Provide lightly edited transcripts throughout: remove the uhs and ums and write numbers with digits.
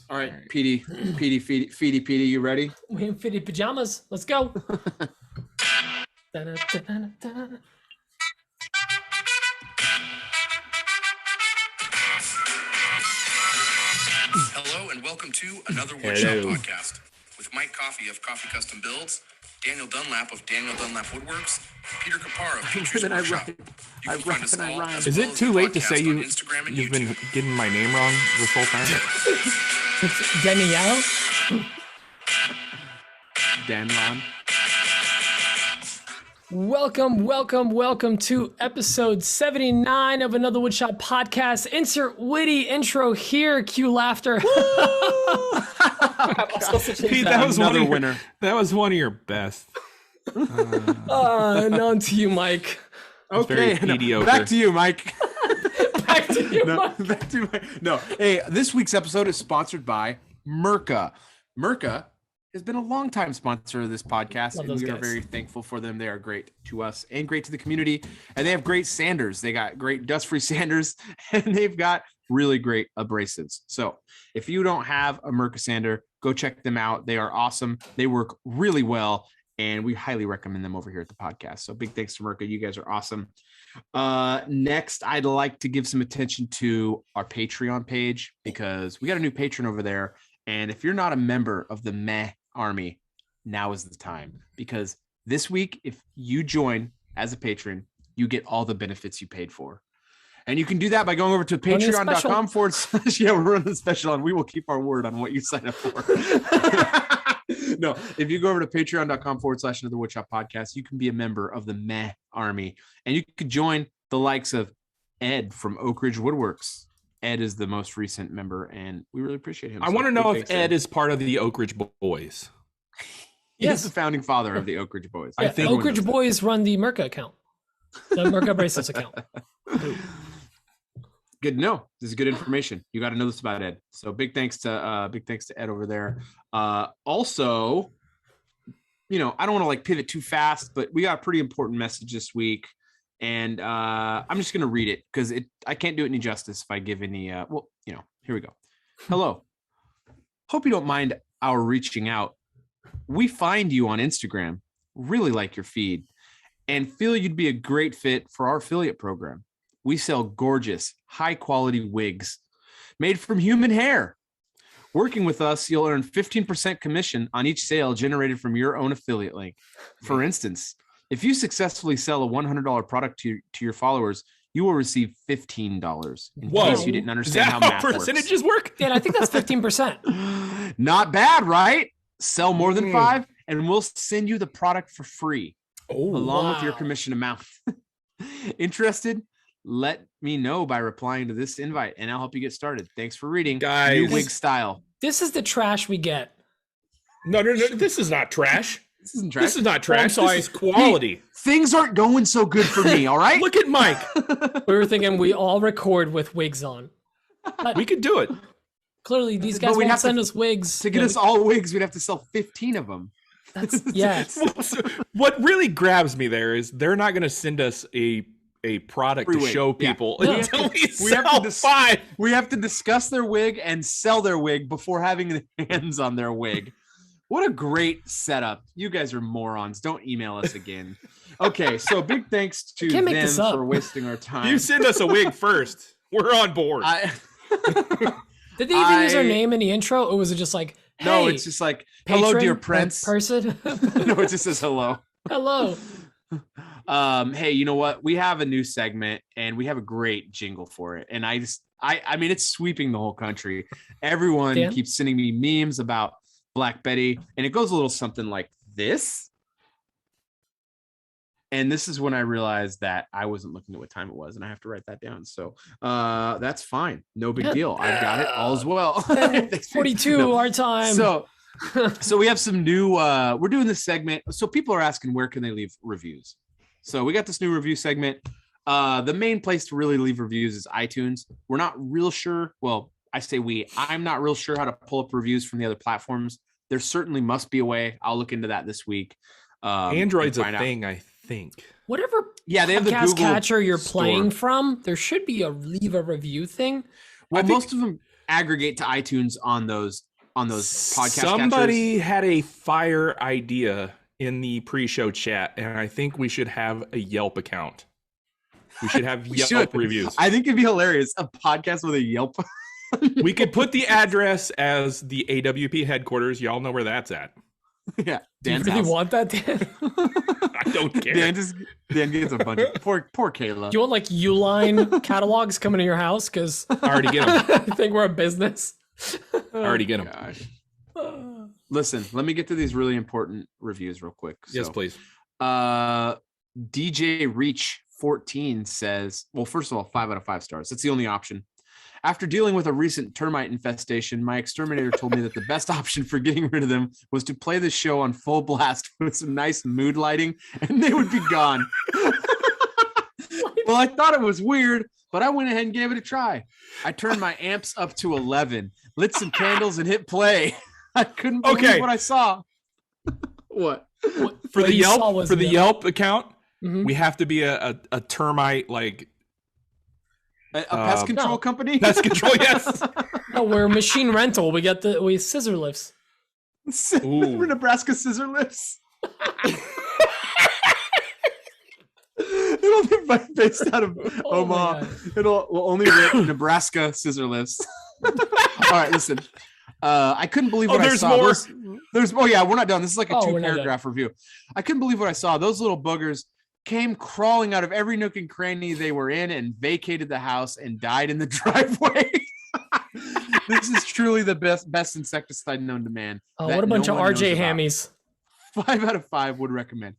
All right, Petey, you ready? We in fitted pajamas. Let's go. Da-da-da-da-da. Hello and welcome to another Woodshop podcast with Mike Coffey of Coffee Custom Builds, Daniel Dunlap of Daniel Dunlap Woodworks, Peter Kapar of Peter's Workshop. You can find us all as Is well it as too the late to podcast say on Instagram and you've YouTube. been getting my name wrong this whole time? It's Danielle. Danlon. Welcome to episode 79 of another Woodshop podcast. Insert witty intro here. Cue laughter. Pete, that was Another one winner. That was one of your best. And on to you, Mike. Very mediocre. Back to you, Mike. Back to you, Mike. Back to Mike. No, hey, this week's episode is sponsored by MIRKA. MIRKA has been a longtime sponsor of this podcast, and we are very thankful for them. They are great to us and great to the community, and they have great sanders. They got great dust-free sanders, and they've got really great abrasives. So if you don't have a MIRKA sander, go check them out. They are awesome. They work really well, and we highly recommend them over here at the podcast. So big thanks to MIRKA. You guys are awesome. Next, I'd like to give some attention to our Patreon page because we got a new patron over there. And if you're not a member of the Meh Army, now is the time, because this week, if you join as a patron, you get all the benefits you paid for. And you can do that by going over to patreon.com/. Yeah, we're running a special, and we will keep our word on what you sign up for. No, if you go over to patreon.com/another Woodshop podcast, you can be a member of the Meh Army, and you could join the likes of Ed from Oak Ridge Woodworks. Ed is the most recent member, and we really appreciate him. I want to know if Ed is part of the Oak Ridge Boys. He's the founding father of the Oak Ridge Boys. Yeah, I think Oak Ridge Boys run the MIRKA account, the MIRKA bracelets account. Good to know. This is good information. You got to know this about Ed. So big thanks to Ed over there. Also, I don't want to pivot too fast, but we got a pretty important message this week. And I'm just going to read it because I can't do it any justice if I give any, here we go. Hello. Hope you don't mind our reaching out. We find you on Instagram, really like your feed, and feel you'd be a great fit for our affiliate program. We sell gorgeous, high-quality wigs made from human hair. Working with us, you'll earn 15% commission on each sale generated from your own affiliate link. For instance, if you successfully sell a $100 product to your followers, you will receive $15. In case you didn't understand how math percentages work? Yeah, I think that's 15%. Not bad, right? Sell more than 5, and we'll send you the product for free, along with your commission amount. Interested? Let me know by replying to this invite, and I'll help you get started. Thanks for reading. Guys, new wig style. This is the trash we get. No, this is not trash. This isn't trash. This is not trash. I'm sorry. This is quality. Hey, things aren't going so good for me, all right? Look at Mike. We were thinking we all record with wigs on. But We could do it. clearly, these guys won't send us wigs. To get us all wigs, we'd have to sell 15 of them. Yes. What really grabs me there is they're not going to send us a product Free to wig. show people Yeah. until we have sell to 5. We have to discuss their wig and sell their wig before having their hands on their wig. What a great setup. You guys are morons. Don't email us again. Okay, so big thanks to them for wasting our time. You send us a wig first. We're on board. Did they even use our name in the intro, or was it just like, hey, no, it's just like, hello, patron, dear Prince. Person? No, it just says hello. Hello. Hey, you know what? We have a new segment, and we have a great jingle for it. And I mean, it's sweeping the whole country. Everyone keeps sending me memes about Black Betty, and it goes a little something like this. And this is when I realized that I wasn't looking at what time it was, and I have to write that down. So that's fine. No big deal. I've got it all as well. 42 our time. So we have some new, we're doing this segment. So people are asking, where can they leave reviews? So we got this new review segment. The main place to really leave reviews is iTunes. We're not real sure. Well, I'm not real sure how to pull up reviews from the other platforms. There certainly must be a way. I'll look into that this week. Android's a thing, I think. Whatever they have the podcast Google catcher you're store. playing from, there should be a leave a review thing. Well, most of them aggregate to iTunes on those podcast Somebody catchers. had a fire idea in the pre-show chat, and I think we should have a Yelp account. We should have Yelp reviews. I think it'd be hilarious. A podcast with a Yelp. We could put the address as the AWP headquarters. Y'all know where that's at. Yeah. Do you Dan's really house. want that, Dan? I don't care. Dan gets a bunch of poor Kayla. Do you want like Uline catalogs coming to your house? Because I already get them. I think we're a business. I already get them. Gosh. Listen, let me get to these really important reviews real quick. Yes, please. DJ Reach 14 says, well, first of all, 5 out of 5 stars. That's the only option. After dealing with a recent termite infestation, my exterminator told me that the best option for getting rid of them was to play the show on full blast with some nice mood lighting, and they would be gone. Well, I thought it was weird, but I went ahead and gave it a try. I turned my amps up to 11, lit some candles, and hit play. I couldn't believe what I saw. What? For the Yelp account, Mhm. we have to be a termite like A pest control company? pest control. Yes. No, we're machine rental. We scissor lifts. We're Nebraska scissor lifts. It'll be based out of Oh my Omaha. God. We'll only rip Nebraska scissor lifts. All right, listen. I couldn't believe what I there's saw. more. We're not done. This is like a Oh, we're not 2-paragraph review. I couldn't believe what I saw. Those little boogers came crawling out of every nook and cranny they were in and vacated the house and died in the driveway. This is truly the best insecticide known to man. Oh, that what a bunch no of one RJ knows about. hammies. 5 out of 5 would recommend.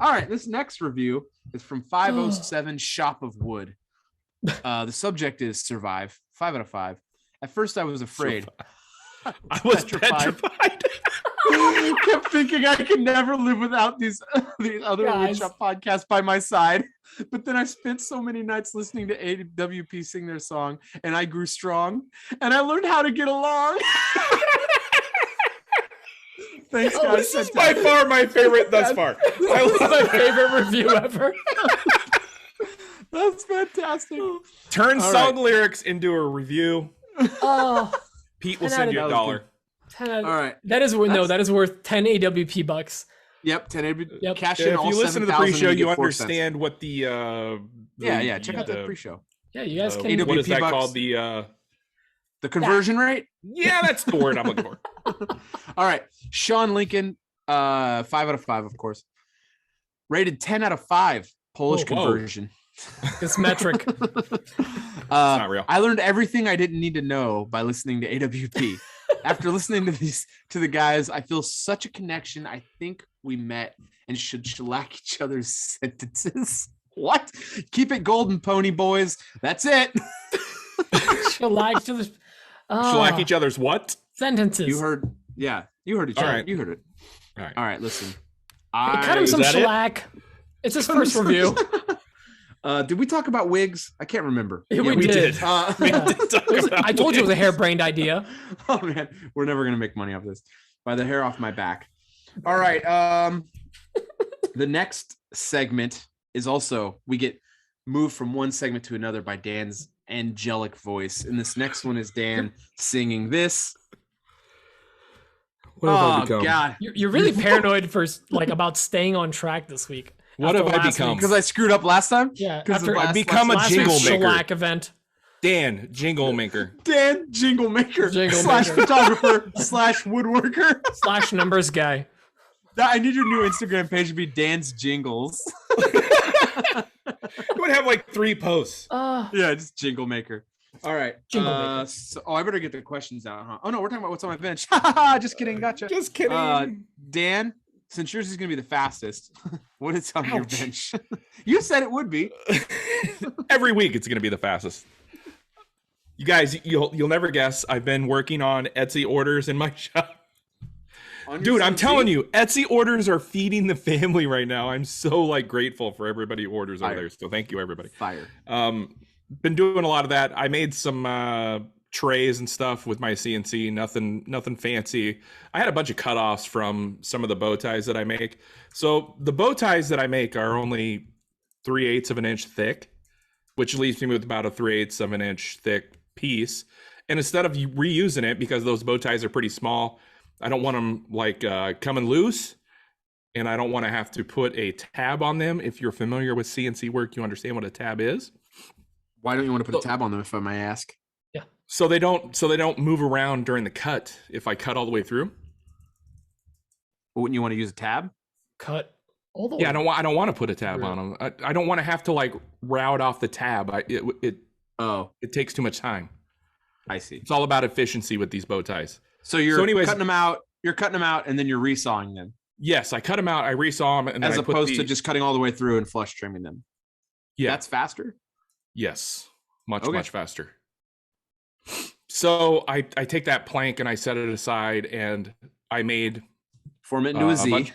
All right, this next review is from 507 Shop of Wood. The subject is survive. 5 out of 5. At first, I was afraid. I was petrified. I kept thinking I could never live without these other Guys. woodshop podcasts by my side. But then I spent so many nights listening to AWP sing their song, and I grew strong, and I learned how to get along. Thanks, guys. This is by far my favorite thus far. That was my favorite review ever. That's fantastic. Turn All song right. lyrics into a review. Oh, Pete will 10 send out you of- a $1. 10 out of- All right. That is worth 10 AWP bucks. Yep. 10 Yep. Cash in If all you listen to the 7,000 pre-show, and you get 4 cents. understand what the Yeah. Check out the pre-show. Yeah, you guys can. AWP what is that bucks. called? The conversion rate. Yeah, that's the word I'm looking for. All right. Sean Lincoln, 5 out of 5, of course. Rated 10 out of 5. Polish Whoa. conversion. It's metric. not real. I learned everything I didn't need to know by listening to AWP. After listening to the guys, I feel such a connection. I think we met and should shellac each other's sentences. What? Keep it golden, pony boys. That's it. Shellac to the Shellac each other's what? sentences. You heard? Yeah, you heard it. All Sean. right. You heard it. All right. All right. Listen. Cut him some Is that it? shellac. It's his first review. Did we talk about wigs? I can't remember. Yeah, we we did. did. We Yeah. did talk It was- about I told you it was a wigs. harebrained idea. Oh man, we're never gonna make money off this. By the hair off my back. All right. The next segment is also we get moved from one segment to another by Dan's angelic voice, and this next one is Dan singing this. What have I Oh become? God. You're really paranoid for like about staying on track this week. What after have I last become? week's- Because I screwed up last time. Yeah, 'Cause after of last- I've become a last jingle week's maker. shellac event. Dan, jingle maker. Dan jingle maker Jingle slash maker. photographer slash woodworker. / numbers guy. I need your new Instagram page to be Dan's Jingles. You would have like 3 posts. Yeah, just jingle maker. All right. Jingle maker. I better get the questions out, huh? Oh no, we're talking about what's on my bench. Just kidding. Gotcha. Just kidding. Dan, since yours is gonna be the fastest, what is on your Ouch. bench? You said it would be. Every week it's going to be the fastest. You guys, you'll never guess. I've been working on Etsy orders in my shop. Dude, I'm telling you, Etsy orders are feeding the family right now. I'm so like grateful for everybody who orders over Fire. there. So thank you, everybody. Fire. Been doing a lot of that. I made some trays and stuff with my CNC. Nothing fancy. I had a bunch of cutoffs from some of the bow ties that I make. So the bow ties that I make are only 3/8 of an inch thick, which leaves me with about a 3/8 of an inch thick piece. And instead of reusing it, because those bow ties are pretty small, I don't want them like coming loose. And I don't want to have to put a tab on them. If you're familiar with CNC work, you understand what a tab is. Why don't you want to put a tab on them, if I may ask? Yeah. So they don't move around during the cut if I cut all the way through. Wouldn't you want to use a tab? Cut all the way. Yeah, I don't want to put a tab on them. I don't want to have to like route off the tab. It takes too much time. I see. It's all about efficiency with these bow ties. So cutting them out. You're cutting them out, and then you're resawing them. Yes, I cut them out. I resaw them, and then as opposed to just cutting all the way through and flush trimming them. Yeah, that's faster. Yes, much faster. So I take that plank and I set it aside, and I form it into a Z.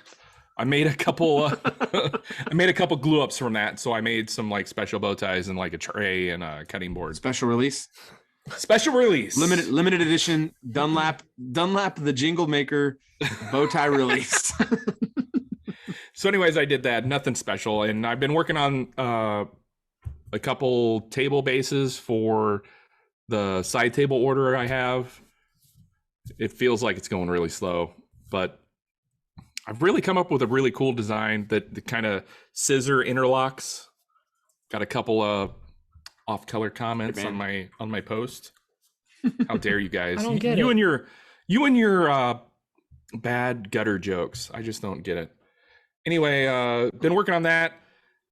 I made a couple. I made a couple glue ups from that. So I made some like special bow ties and like a tray and a cutting board. Special release. Limited edition Dunlap the Jingle Maker bow tie release. So anyways, I did that. Nothing special, and I've been working on a couple table bases for the side table order I have. It feels like it's going really slow, but I've really come up with a really cool design that kind of scissor interlocks. Got a couple of off-color comments on my post. How dare you guys? I don't get you it. and your bad gutter jokes. I just don't get it. Anyway, been working on that,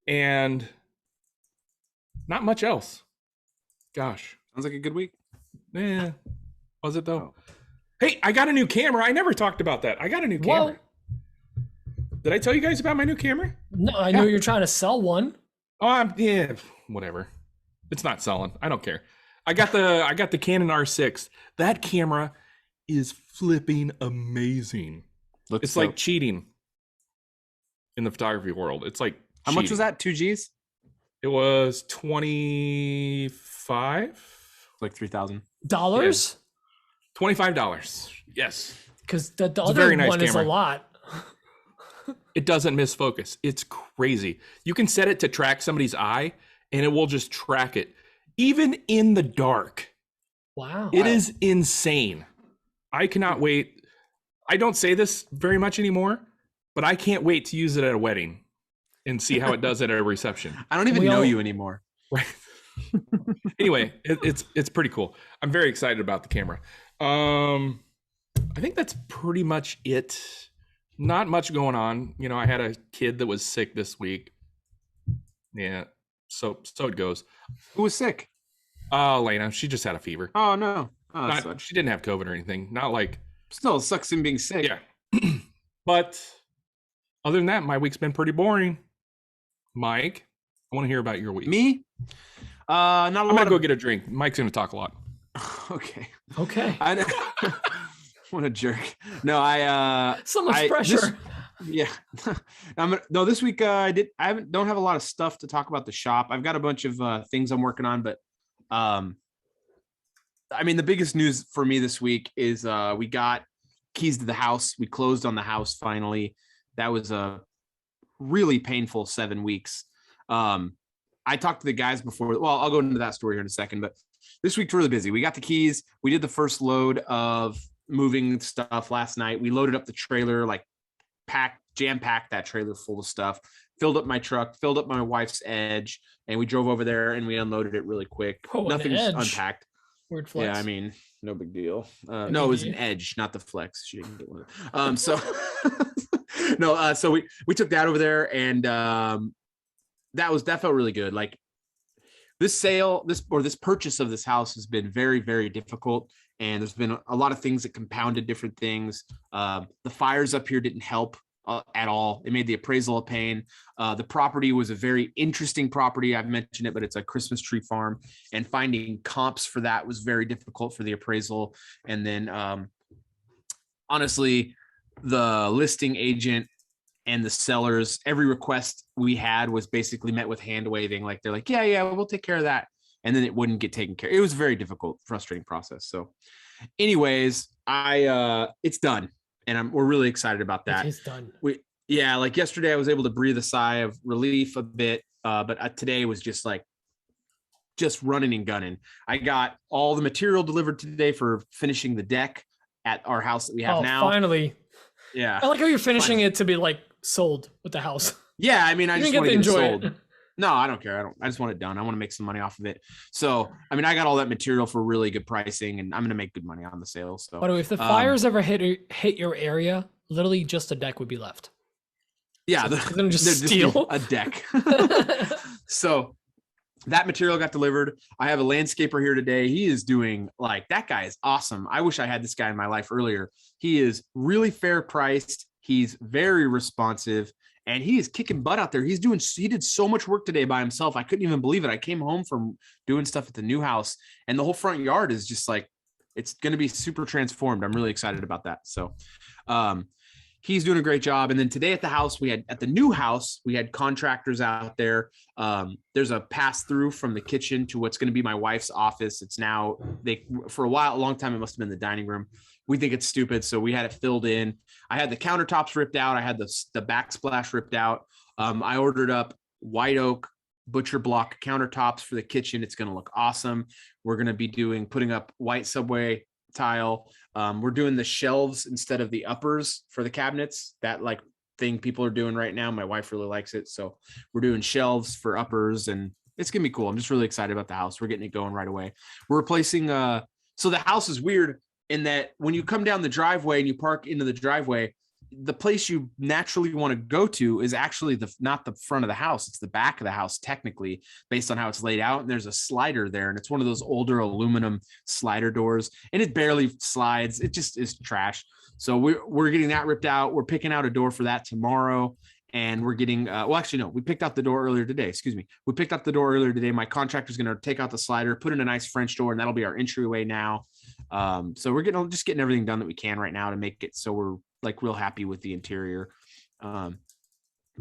and not much else. Gosh, sounds like a good week. Yeah, was it though? Oh. Hey, I got a new camera. I never talked about that. I got a new camera. Did I tell you guys about my new camera? No, I know you're trying to sell one. Oh, yeah, whatever. It's not selling. I don't care. I got the Canon R6. That camera is flipping amazing. It's like cheating in the photography world. It's like how much was that? 2 G's? It was $25. Like $3,000. Dollars? $25. Yes. Because the other one is a lot. It doesn't miss focus. It's crazy. You can set it to track somebody's eye, and it will just track it, even in the dark. Wow. It is insane. I cannot wait. I don't say this very much anymore, but I can't wait to use it at a wedding and see how it does at a reception. I don't even know you anymore. Right. Anyway, it's pretty cool. I'm very excited about the camera. I think that's pretty much it. Not much going on. You know, I had a kid that was sick this week. Yeah, so it goes. Who was sick? Lena. She just had a fever. Oh no. Oh, she didn't have COVID or anything. Not like. Still, it sucks in being sick. Yeah. But other than that, my week's been pretty boring. Mike, I want to hear about your week. Me? Not a lot. I'm gonna go get a drink. Mike's gonna talk a lot. Okay. What a jerk. No, so much pressure. This week I don't have a lot of stuff to talk about the shop. I've got a bunch of things I'm working on, but I mean, the biggest news for me this week is we got keys to the house. We closed on the house finally. That was a really painful 7 weeks. I talked to the guys before. Well, I'll go into that story here in a second, but this week's really busy. We got the keys. We did the first load of moving stuff last night. We loaded up the trailer, like jam-packed that trailer full of stuff, filled up my truck, filled up my wife's Edge, and we drove over there and we unloaded it really quick. Nothing's unpacked. Weird flex. Yeah, I mean, no big deal. No, it was an Edge, not the Flex. She didn't get one. So we took that over there, and that felt really good. Like this purchase of this house has been very, very difficult. And there's been a lot of things that compounded different things. The fires up here didn't help at all. It made the appraisal a pain. The property was a very interesting property. I've mentioned it, but it's a Christmas tree farm. And finding comps for that was very difficult for the appraisal. And then, honestly, the listing agent and the sellers, every request we had was basically met with hand waving. Like they're like, yeah, we'll take care of that. And then it wouldn't get taken care of. It was a very difficult, frustrating process. So anyways, it's done. And we're really excited about that. It is done. Like yesterday I was able to breathe a sigh of relief a bit. But today was just like just running and gunning. I got all the material delivered today for finishing the deck at our house that we have now. Finally. Yeah. I like how you're finishing it to be like sold with the house. Yeah, I mean, I just want to get it sold. It. No, I don't care. I just want it done. I want to make some money off of it. So, I mean, I got all that material for really good pricing, and I'm going to make good money on the sale. So, by the way, if the fires ever hit your area, literally just a deck would be left. Yeah, so they're gonna just steal a deck. So that material got delivered. I have a landscaper here today. He is doing that guy is awesome. I wish I had this guy in my life earlier. He is really fair priced. He's very responsive. And he is kicking butt out there. He did so much work today by himself. I couldn't even believe it. I came home from doing stuff at the new house, and the whole front yard is just it's going to be super transformed. I'm really excited about that. So, he's doing a great job. And then today at the new house, we had contractors out there. There's a pass through from the kitchen to what's going to be my wife's office. It's now for a long time, it must've been the dining room. We think it's stupid. So we had it filled in. I had the countertops ripped out. I had the backsplash ripped out. I ordered up white oak butcher block countertops for the kitchen. It's going to look awesome. We're going to be putting up white subway tile. We're doing the shelves instead of the uppers for the cabinets. That thing people are doing right now. My wife really likes it. So we're doing shelves for uppers, and it's going to be cool. I'm just really excited about the house. We're getting it going right away. We're replacing, so the house is weird in that when you come down the driveway and you park into the driveway, the place you naturally want to go to is actually not the front of the house. It's the back of the house, technically, based on how it's laid out. And there's a slider there, and it's one of those older aluminum slider doors, and it barely slides. It just is trash. So we're getting that ripped out. We're picking out a door for that tomorrow. And we're getting, we picked out the door earlier today. Excuse me. We picked up the door earlier today. My contractor's going to take out the slider, put in a nice French door, and that'll be our entryway now. So we're just getting everything done that we can right now to make it so we're real happy with the interior. But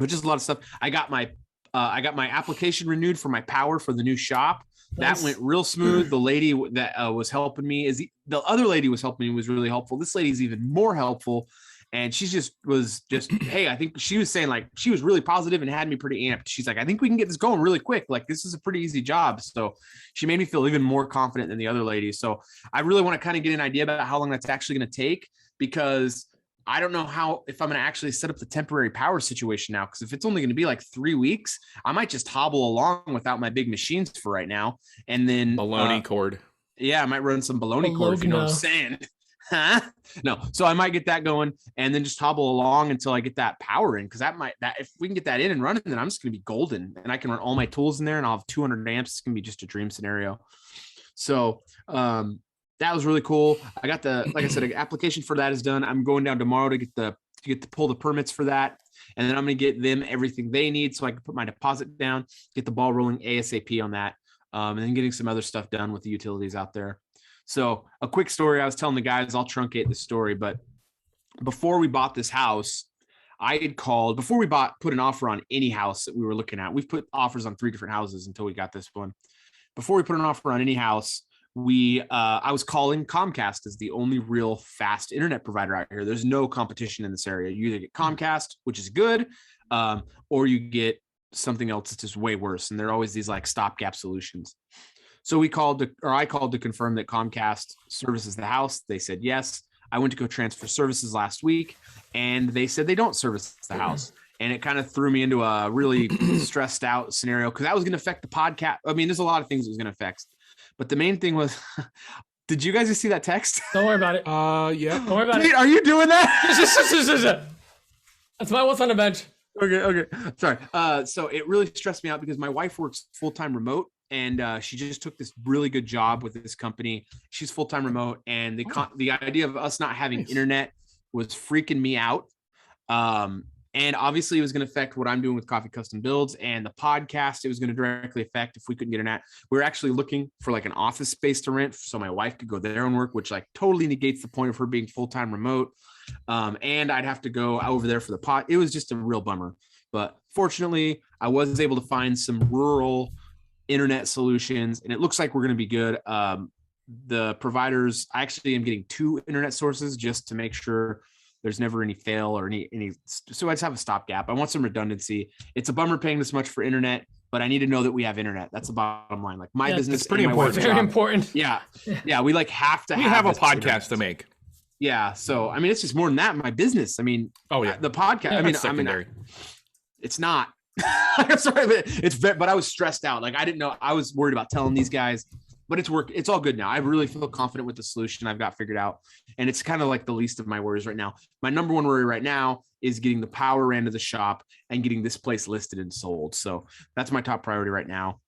just a lot of stuff. I got my application renewed for my power for the new shop. Nice. That went real smooth. The lady that was helping me the other lady was helping me, was really helpful. This lady's even more helpful. And she was just, hey, I think she was saying she was really positive and had me pretty amped. She's like, I think we can get this going really quick. This is a pretty easy job. So she made me feel even more confident than the other lady. So I really want to kind of get an idea about how long that's actually going to take, because I don't know if I'm going to actually set up the temporary power situation now. Because if it's only going to be 3 weeks, I might just hobble along without my big machines for right now. And then baloney cord. Yeah, I might run some baloney cord, if you know what I'm saying. Huh? No, so I might get that going and then just hobble along until I get that power in, because if we can get that in and running, then I'm just going to be golden, and I can run all my tools in there, and I'll have 200 amps. It's going to be just a dream scenario. So that was really cool. I got like I said, an application for that is done. I'm going down tomorrow to pull the permits for that, and then I'm going to get them everything they need so I can put my deposit down, get the ball rolling ASAP on that, and then getting some other stuff done with the utilities out there. So a quick story, I was telling the guys, I'll truncate the story, but before we bought this house, I had called, before we put an offer on any house that we were looking at. We've put offers on 3 different houses until we got this one. Before we put an offer on any house, I was calling Comcast as the only real fast internet provider out here. There's no competition in this area. You either get Comcast, which is good, or you get something else that's just way worse. And they're always these stopgap solutions. So I called to confirm that Comcast services the house. They said yes. I went to go transfer services last week, and they said they don't service the house. And it kind of threw me into a really stressed out scenario, because that was going to affect the podcast. I mean, there's a lot of things it was going to affect, but the main thing was, did you guys just see that text? Don't worry about it. Yeah. Don't worry about it. Are you doing that? That's my what's on the bench. Okay. Sorry. So it really stressed me out because my wife works full-time remote. And she just took this really good job with this company. She's full-time remote, and the idea of us not having internet was freaking me out. And obviously, it was going to affect what I'm doing with Coffee Custom Builds and the podcast. It was going to directly affect if we couldn't get internet. We were actually looking for an office space to rent so my wife could go there and work, which totally negates the point of her being full-time remote. And I'd have to go over there for the pod. It was just a real bummer. But fortunately, I was able to find some rural internet solutions, and it looks like we're going to be good. The providers, I actually am getting 2 internet sources just to make sure there's never any fail or any. So I just have a stopgap. I want some redundancy. It's a bummer paying this much for internet, but I need to know that we have internet. That's the bottom line. Like my business, it's pretty important. Very important. Yeah, we like have to. We have a podcast internet to make. Yeah, so I mean, it's just more than that. My business. I mean, the podcast. Yeah, I mean, secondary. It's not. I'm sorry, but I was stressed out. Like I didn't know. I was worried about telling these guys, but it's worked. It's all good now. I really feel confident with the solution I've got figured out, and it's kind of like the least of my worries right now. My number one worry right now is getting the power ran to the shop and getting this place listed and sold. So that's my top priority right now.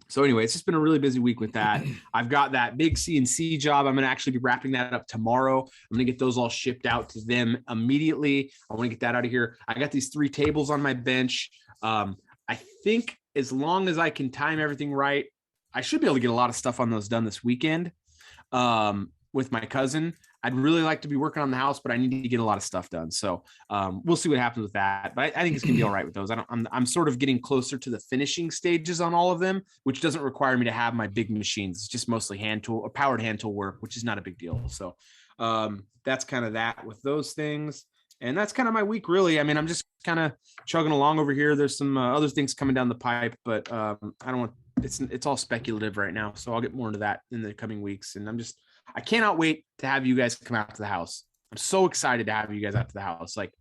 So anyway, it's just been a really busy week with that. I've got that big CNC job. I'm going to actually be wrapping that up tomorrow. I'm going to get those all shipped out to them immediately. I want to get that out of here. I got these 3 tables on my bench. I think as long as I can time everything right, I should be able to get a lot of stuff on those done this weekend with my cousin. I'd really like to be working on the house, but I need to get a lot of stuff done. So we'll see what happens with that. But I think it's gonna be all right with those. I'm sort of getting closer to the finishing stages on all of them, which doesn't require me to have my big machines. It's just mostly hand tool or powered hand tool work, which is not a big deal. So that's kind of that with those things. And that's kind of my week, really. I mean, I'm just kind of chugging along over here. There's some other things coming down the pipe, but I don't want. It's all speculative right now. So I'll get more into that in the coming weeks. And I cannot wait to have you guys come out to the house. I'm so excited to have you guys out to the house. Like,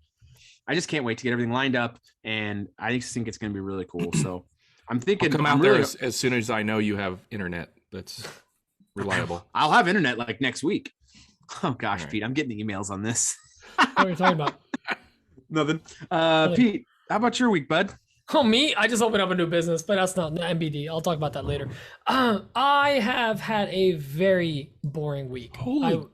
I just can't wait to get everything lined up, and I just think it's going to be really cool. So I'm thinking I'll come out there as soon as I know you have internet that's reliable. I'll have internet like next week. Oh gosh, right. Pete, I'm getting emails on this. What are you talking about? Nothing. Pete, how about your week, bud? Oh, me? I just opened up a new business, but that's not MBD. I'll talk about that later. I have had a very boring week. Calm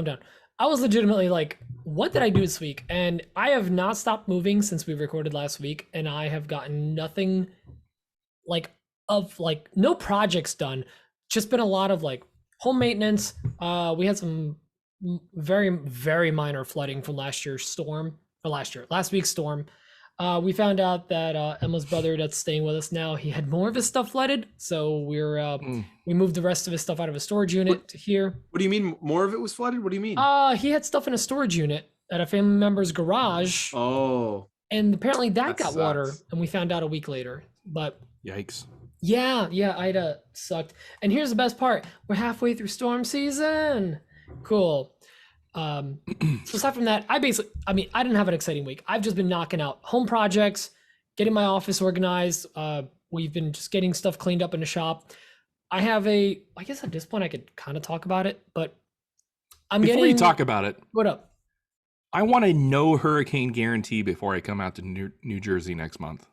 down. I was legitimately like, what did I do this week? And I have not stopped moving since we recorded last week, and I have gotten nothing no projects done. Just been a lot of like home maintenance. We had some very, very minor flooding from last week's storm. We found out that Emma's brother that's staying with us now, he had more of his stuff flooded. So we moved the rest of his stuff out of a storage unit to here. What do you mean more of it was flooded? What do you mean? He had stuff in a storage unit at a family member's garage. Oh. And apparently that got sucks. Water, and we found out a week later. But yikes. Yeah, Ida sucked. And here's the best part. We're halfway through storm season. Cool. So aside from that, I didn't have an exciting week. I've just been knocking out home projects, getting my office organized. We've been just getting stuff cleaned up in the shop. I guess at this point I could kind of talk about it, but Before you talk about it, what up? I want a no hurricane guarantee before I come out to New Jersey next month.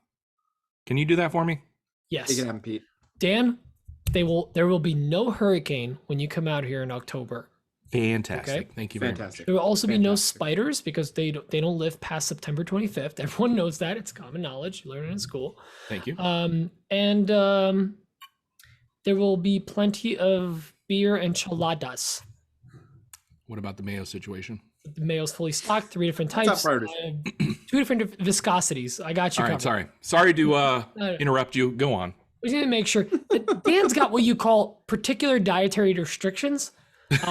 Can you do that for me? Yes. You can have them, Pete. Dan, there will be no hurricane when you come out here in October. Fantastic. Okay. Thank you very much. There will also be no spiders because they don't live past September 25th. Everyone knows that. It's common knowledge. You learn it in school. Thank you. There will be plenty of beer and cheladas. What about the Mayo situation? The Mayo's fully stocked, 3 different types. 2 different viscosities. I got you. All right, sorry to interrupt you. Go on. We need to make sure that Dan's got what you call particular dietary restrictions.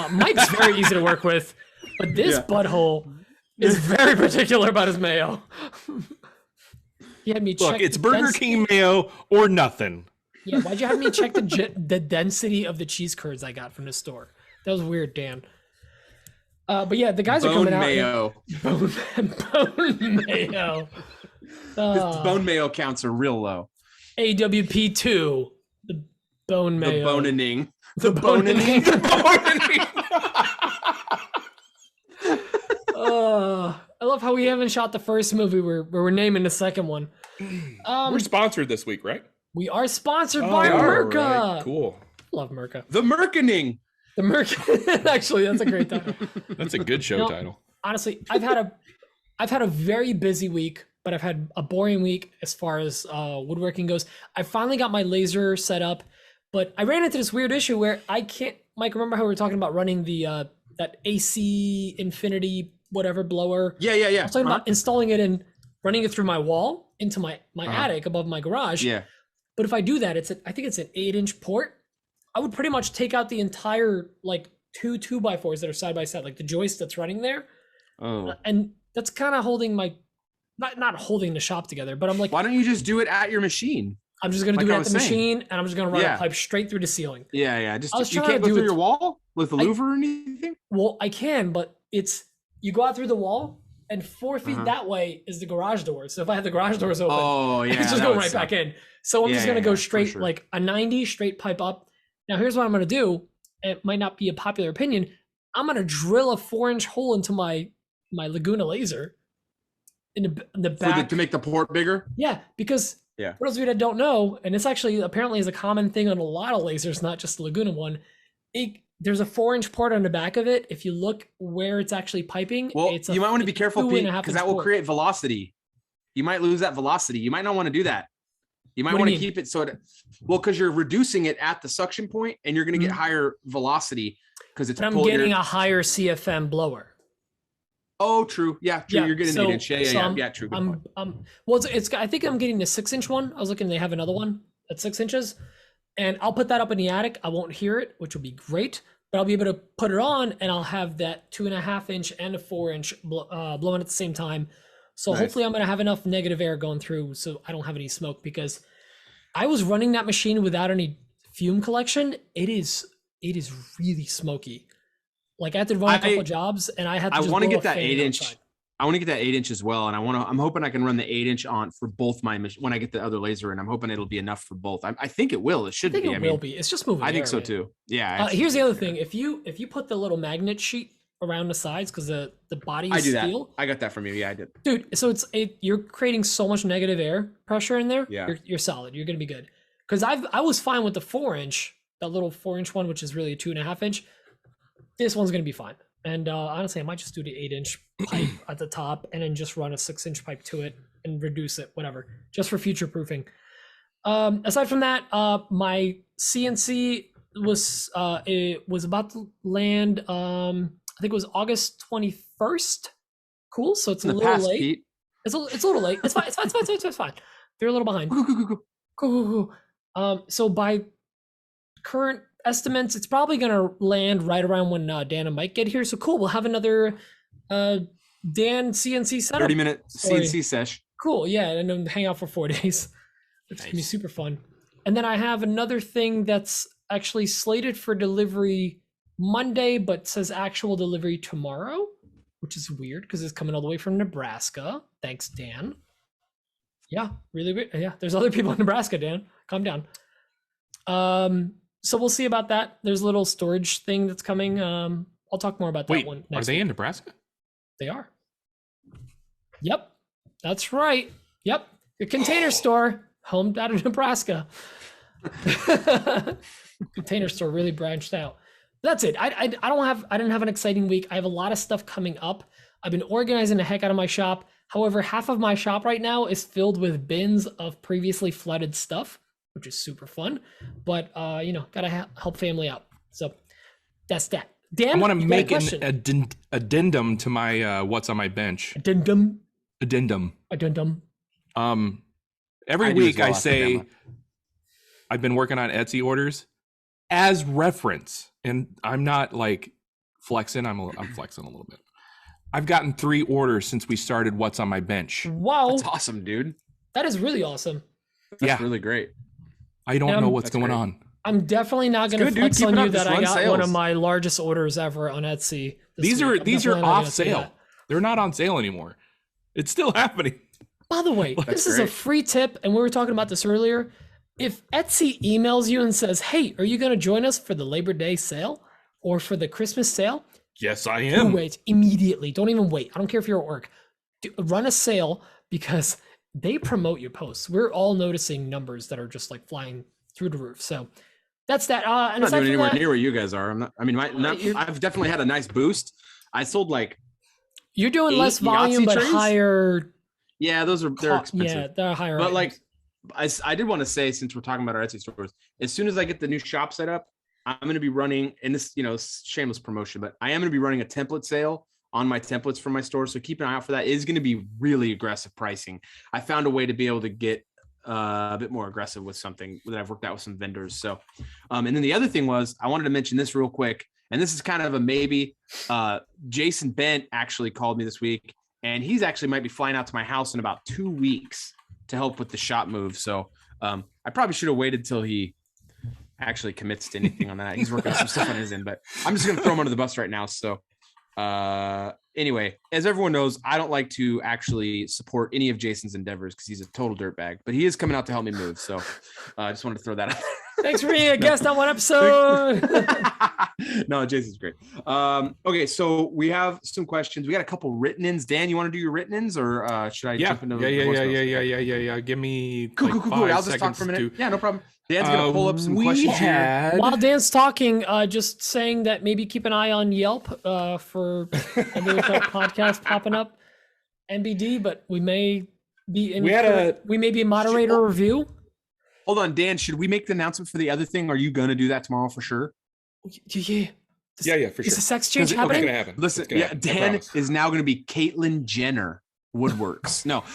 Mike's very easy to work with, but this butthole is very particular about his mayo. He had me check. Look, it's Burger King mayo or nothing. Yeah, why'd you have me check the density of the cheese curds I got from the store? That was weird, Dan. But yeah, the guys are coming mayo. Bone mayo. Bone mayo counts are real low. AWP2, the bone mayo. The bonening. The bonening. I love how we haven't shot the first movie. We're naming the second one. We're sponsored this week, right? We are sponsored by MIRKA. Right. Cool. Love MIRKA. The Mirkening. The MIRKA. Actually, that's a great title. That's a good show title. Honestly, I've had a very busy week, but I've had a boring week as far as woodworking goes. I finally got my laser set up. But I ran into this weird issue where I can't, Mike, remember how we were talking about running the that AC Infinity whatever blower? Yeah. I was talking about installing it and running it through my wall into my attic above my garage. Yeah. But if I do that, I think it's an 8-inch port. I would pretty much take out the entire like 2 2x4s that are side by side, like the joist that's running there. Oh. And that's kind of holding my, not holding the shop together, but I'm like, why don't you just do it at your machine? I'm just going to do it at the machine, and I'm just going to run a pipe straight through the ceiling. Yeah. Just you can't go through your wall with a louver or anything? Well, I can, but you go out through the wall, and 4 feet that way is the garage door. So if I have the garage doors open, it's just going right back in. So I'm just going to go straight, like a 90 straight pipe up. Now here's what I'm going to do. It might not be a popular opinion. I'm going to drill a 4-inch hole into my Laguna laser in the back to make the port bigger. Yeah, because for those of you that don't know, and this actually apparently is a common thing on a lot of lasers, not just the Laguna one. There's a 4-inch port on the back of it. If you look where it's actually piping, you might want to be careful, Pete, because that will create velocity. You might lose that velocity. You might not want to do that. You might want to keep it because you're reducing it at the suction point, and you're going to get higher velocity because it's. But I'm getting a higher CFM blower. Oh, true. Yeah, true. You're getting 8-inch. Yeah, true. I think I'm getting the 6-inch one. I was looking, they have another one at 6 inches. And I'll put that up in the attic. I won't hear it, which will be great. But I'll be able to put it on, and I'll have that 2.5-inch and a 4-inch blowing at the same time. So hopefully I'm going to have enough negative air going through so I don't have any smoke, because I was running that machine without any fume collection. It is really smoky. Like I had to run a couple of jobs, and I had to. I want to get that 8-inch. I want to get that 8-inch as well, and I'm hoping I can run the 8-inch on for both my when I get the other laser, and I'm hoping it'll be enough for both. I think it will. It should be. It will be. It's just moving. I think so too. Yeah. Here's the other thing: if you put the little magnet sheet around the sides, because the body is steel. That. I got that from you. Yeah, I did. Dude, so you're creating so much negative air pressure in there. Yeah. You're solid. You're gonna be good. Because I was fine with the 4-inch, that little 4-inch one, which is really a 2.5-inch. This one's gonna be fine. And honestly, I might just do the 8-inch pipe at the top, and then just run a 6-inch pipe to it and reduce it, whatever, just for future proofing. Aside from that, my CNC was about to land. I think it was August 21st. Cool. So it's a little late. Pete. It's a little late. It's fine. It's fine. They're a little behind. Cool. So by current estimates, it's probably going to land right around when Dan and Mike get here. So cool. We'll have another Dan CNC setup. 30-minute CNC sesh. Cool. Yeah. And then hang out for 4 days. It's going to be super fun. And then I have another thing that's actually slated for delivery Monday, but says actual delivery tomorrow, which is weird because it's coming all the way from Nebraska. Thanks, Dan. Yeah, really weird. Yeah, there's other people in Nebraska, Dan. Calm down. So we'll see about that. There's a little storage thing that's coming. I'll talk more about that one next Are they week. in Nebraska? They are. Yep, that's right. Yep, your container store, home out of Nebraska. Container store really branched out. That's it. I didn't have an exciting week. I have a lot of stuff coming up. I've been organizing the heck out of my shop. However, half of my shop right now is filled with bins of previously flooded stuff, which is super fun. But gotta help family out. So that's that. Dan, I want to make an addendum to my what's on my bench. Addendum. Every week I say I've been working on Etsy orders as reference, and I'm not like flexing. I'm flexing a little bit. I've gotten 3 orders since we started What's on My Bench. Wow, that's awesome, dude. That is really awesome. That's really great. I don't know what's going on. I'm definitely not going to flex on you that I got one of my largest orders ever on Etsy. These are off sale. They're not on sale anymore. It's still happening. By the way, this is a free tip, and we were talking about this earlier. If Etsy emails you and says, "Hey, are you going to join us for the Labor Day sale or for the Christmas sale?" Yes, I am. Wait immediately. Don't even wait. I don't care if you're at work. Run a sale because they promote your posts. We're all noticing numbers that are just like flying through the roof. So that's that. And I'm not doing anywhere near where you guys are. I'm not. I mean, I've definitely had a nice boost. I sold like. You're doing less volume, but higher. Yeah, they're expensive. Yeah, they're higher. But like, I did want to say, since we're talking about our Etsy stores, as soon as I get the new shop set up, I'm going to be running, and this, shameless promotion, but I am going to be running a template sale on my templates for my store. So keep an eye out for that. It is going to be really aggressive pricing. I found a way to be able to get a bit more aggressive with something that I've worked out with some vendors. So, and then the other thing was, I wanted to mention this real quick. And this is kind of a maybe. Jason Bent actually called me this week, and he's actually might be flying out to my house in about 2 weeks to help with the shop move. So I probably should have waited till he actually commits to anything on that. He's working on some stuff on his end, but I'm just going to throw him under the bus right now. So anyway, as everyone knows, I don't like to actually support any of Jason's endeavors because he's a total dirtbag, but he is coming out to help me move. So I just wanted to throw that out. Thanks for being a guest on one episode. No, Jason's great. Okay, so we have some questions. We got a couple written-ins. Dan, you want to do your written-ins, or should I jump into Yeah. Give me cool. I'll just talk for a minute. Yeah, no problem. Dan's gonna pull up some questions here. While Dan's talking, just saying that maybe keep an eye on Yelp for another podcast popping up. NBD, but we may be in. We may be a moderator review. Hold on, Dan. Should we make the announcement for the other thing? Are you going to do that tomorrow for sure? Yeah. Yeah, for sure. Is the sex change happening? It's going to happen. Listen, happen. Dan is now going to be Caitlyn Jenner Woodworks. No,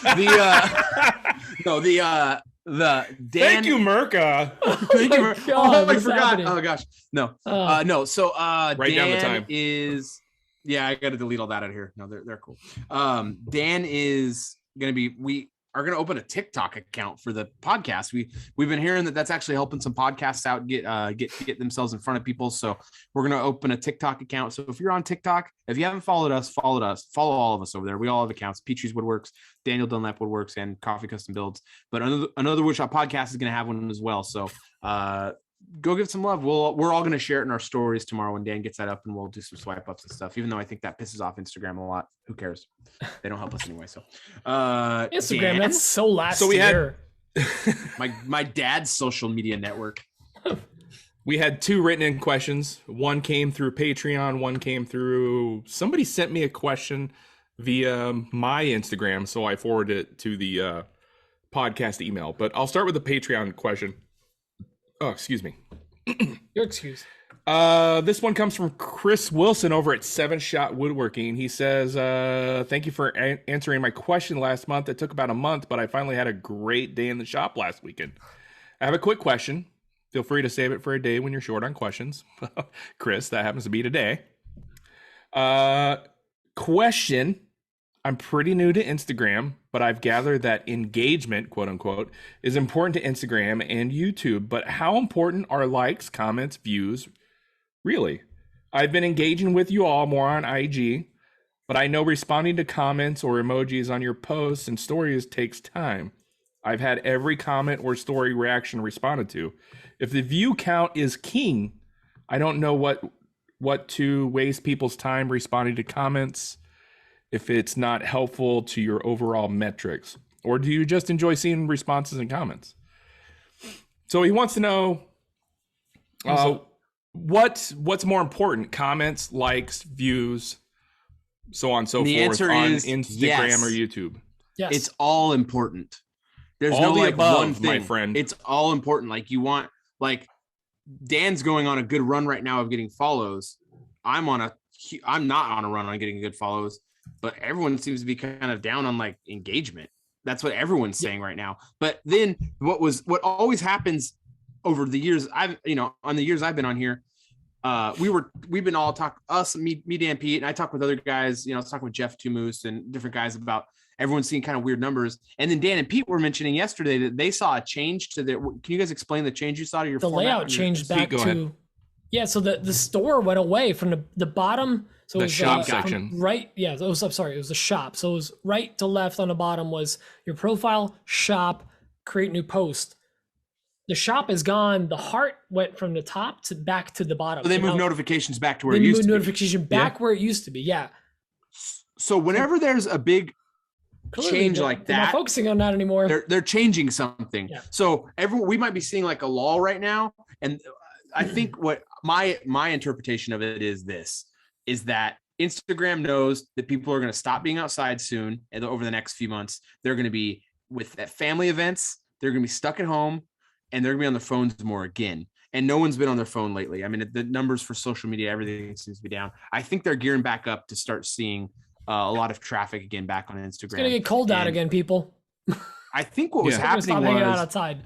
the Dan. Thank you, MIRKA. Thank you, God, I forgot. happening? Oh gosh, no, no. So write Dan down the time. is. Yeah, I got to delete all that out of here. No, they're cool. Dan is going to be. We are going to open a TikTok account for the podcast. We've been hearing that's actually helping some podcasts out get themselves in front of people. So we're going to open a TikTok account. So if you're on TikTok, if you haven't followed us, follow all of us over there. We all have accounts: Petrie's Woodworks, Daniel Dunlap Woodworks, and Coffee Custom Builds. But another Woodshop podcast is going to have one as well. So go give some love. We're all going to share it in our stories tomorrow when Dan gets that up, and we'll do some swipe ups and stuff. Even though I think that pisses off Instagram a lot. Who cares? They don't help us anyway. So Instagram, Dan, that's so last we year. my dad's social media network. We had 2 written in questions. One came through Patreon. One came through somebody sent me a question via my Instagram, so I forwarded it to the podcast email. But I'll start with the Patreon question. Oh, excuse me. Your excuse. This one comes from Chris Wilson over at 7 Shot Woodworking. He says, thank you for answering my question last month. It took about a month, but I finally had a great day in the shop last weekend. I have a quick question. Feel free to save it for a day when you're short on questions. Chris, that happens to be today. Question. I'm pretty new to Instagram, but I've gathered that engagement, quote unquote, is important to Instagram and YouTube. But how important are likes, comments, views? Really? I've been engaging with you all more on IG, but I know responding to comments or emojis on your posts and stories takes time. I've had every comment or story reaction responded to. If the view count is king, I don't know what to waste people's time responding to comments if it's not helpful to your overall metrics. Or do you just enjoy seeing responses and comments? So he wants to know what's more important, comments, likes, views, so on and so The forth answer on is Instagram yes. or YouTube. Yes. It's all important. There's All no the like above, one thing. my friend. It's all important. Like you want, like Dan's going on a good run right now of getting follows. I'm not on a run on getting good follows, but everyone seems to be kind of down on like engagement. That's what everyone's saying right now. But then what always happens over the years, on the years I've been on here, we've been all me, Dan, Pete, and I talk with other guys, I was talking with Jeff Tumus and different guys about everyone's seeing kind of weird numbers. And then Dan and Pete were mentioning yesterday that they saw a change to their, can you guys explain the change you saw to your the layout changed back to, yeah. So the store went away from the bottom. So The it was shop section. Right. Yeah. It was the shop. So it was right to left on the bottom was your profile, shop, create new post. The shop is gone. The heart went from the top to back to the bottom. So they moved notifications back to where they it used moved to notification back where it used to be. Yeah. So whenever there's a big change like they're not that, focusing on that anymore. they're changing something. Yeah. So we might be seeing like a lull right now. And I think what my interpretation of it is that Instagram knows that people are going to stop being outside soon, and over the next few months, they're going to be with family events. They're going to be stuck at home, and they're going to be on their phones more again. And no one's been on their phone lately. I mean, the numbers for social media, everything seems to be down. I think they're gearing back up to start seeing a lot of traffic again back on Instagram. It's going to get cold out again, people. I think what was hanging out outside.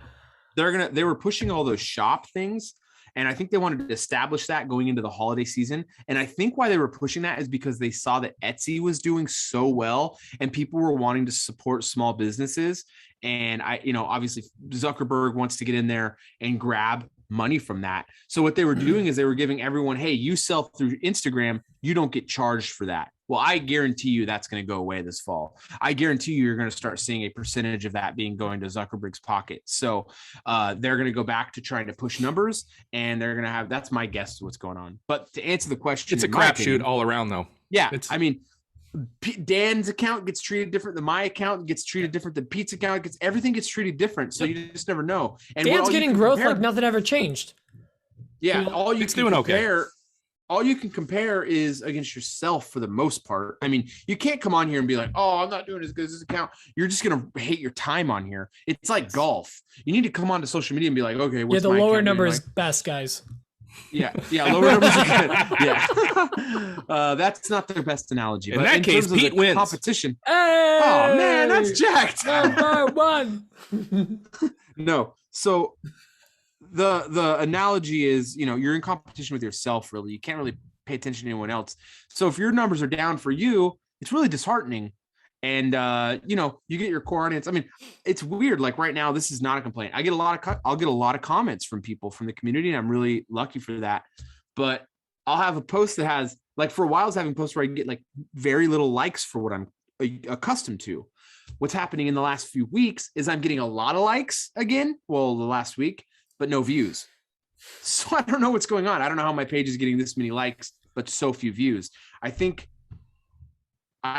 they were pushing all those shop things. And I think they wanted to establish that going into the holiday season. And I think why they were pushing that is because they saw that Etsy was doing so well and people were wanting to support small businesses. And obviously Zuckerberg wants to get in there and grab money from that. So what they were doing is they were giving everyone, hey, you sell through Instagram, you don't get charged for that. Well, I guarantee you that's going to go away this fall. I guarantee you you're going to start seeing a percentage of that being going to Zuckerberg's pocket. So they're going to go back to trying to push numbers, and they're going to have, that's my guess what's going on. But to answer the question, it's a crapshoot all around though. Yeah. Dan's account gets treated different than my account gets treated different than Pete's account everything gets treated different. So you just never know. And Dan's getting growth like nothing ever changed. Yeah. All you can Okay. compare is against yourself for the most part. I mean, you can't come on here and be like, oh, I'm not doing as good as this account. You're just going to hate your time on here. It's like golf. You need to come onto social media and be like, okay, what's the my lower account number doing? is best, guys. Yeah, lower numbers are good. Yeah, that's not their best analogy. In that case, Pete wins. Competition. Hey! Oh man, that's jacked. Number one. No, so the analogy is, you're in competition with yourself. Really, you can't really pay attention to anyone else. So if your numbers are down for you, it's really disheartening. And you get your core audience. I mean, it's weird. Like right now, this is not a complaint. I'll get a lot of comments from people from the community, and I'm really lucky for that. But I'll have a post that has, like, for a while I was having posts where I get like very little likes for what I'm accustomed to. What's happening in the last few weeks is I'm getting a lot of likes again. Well, the last week, but no views. So I don't know what's going on. I don't know how my page is getting this many likes, but so few views. I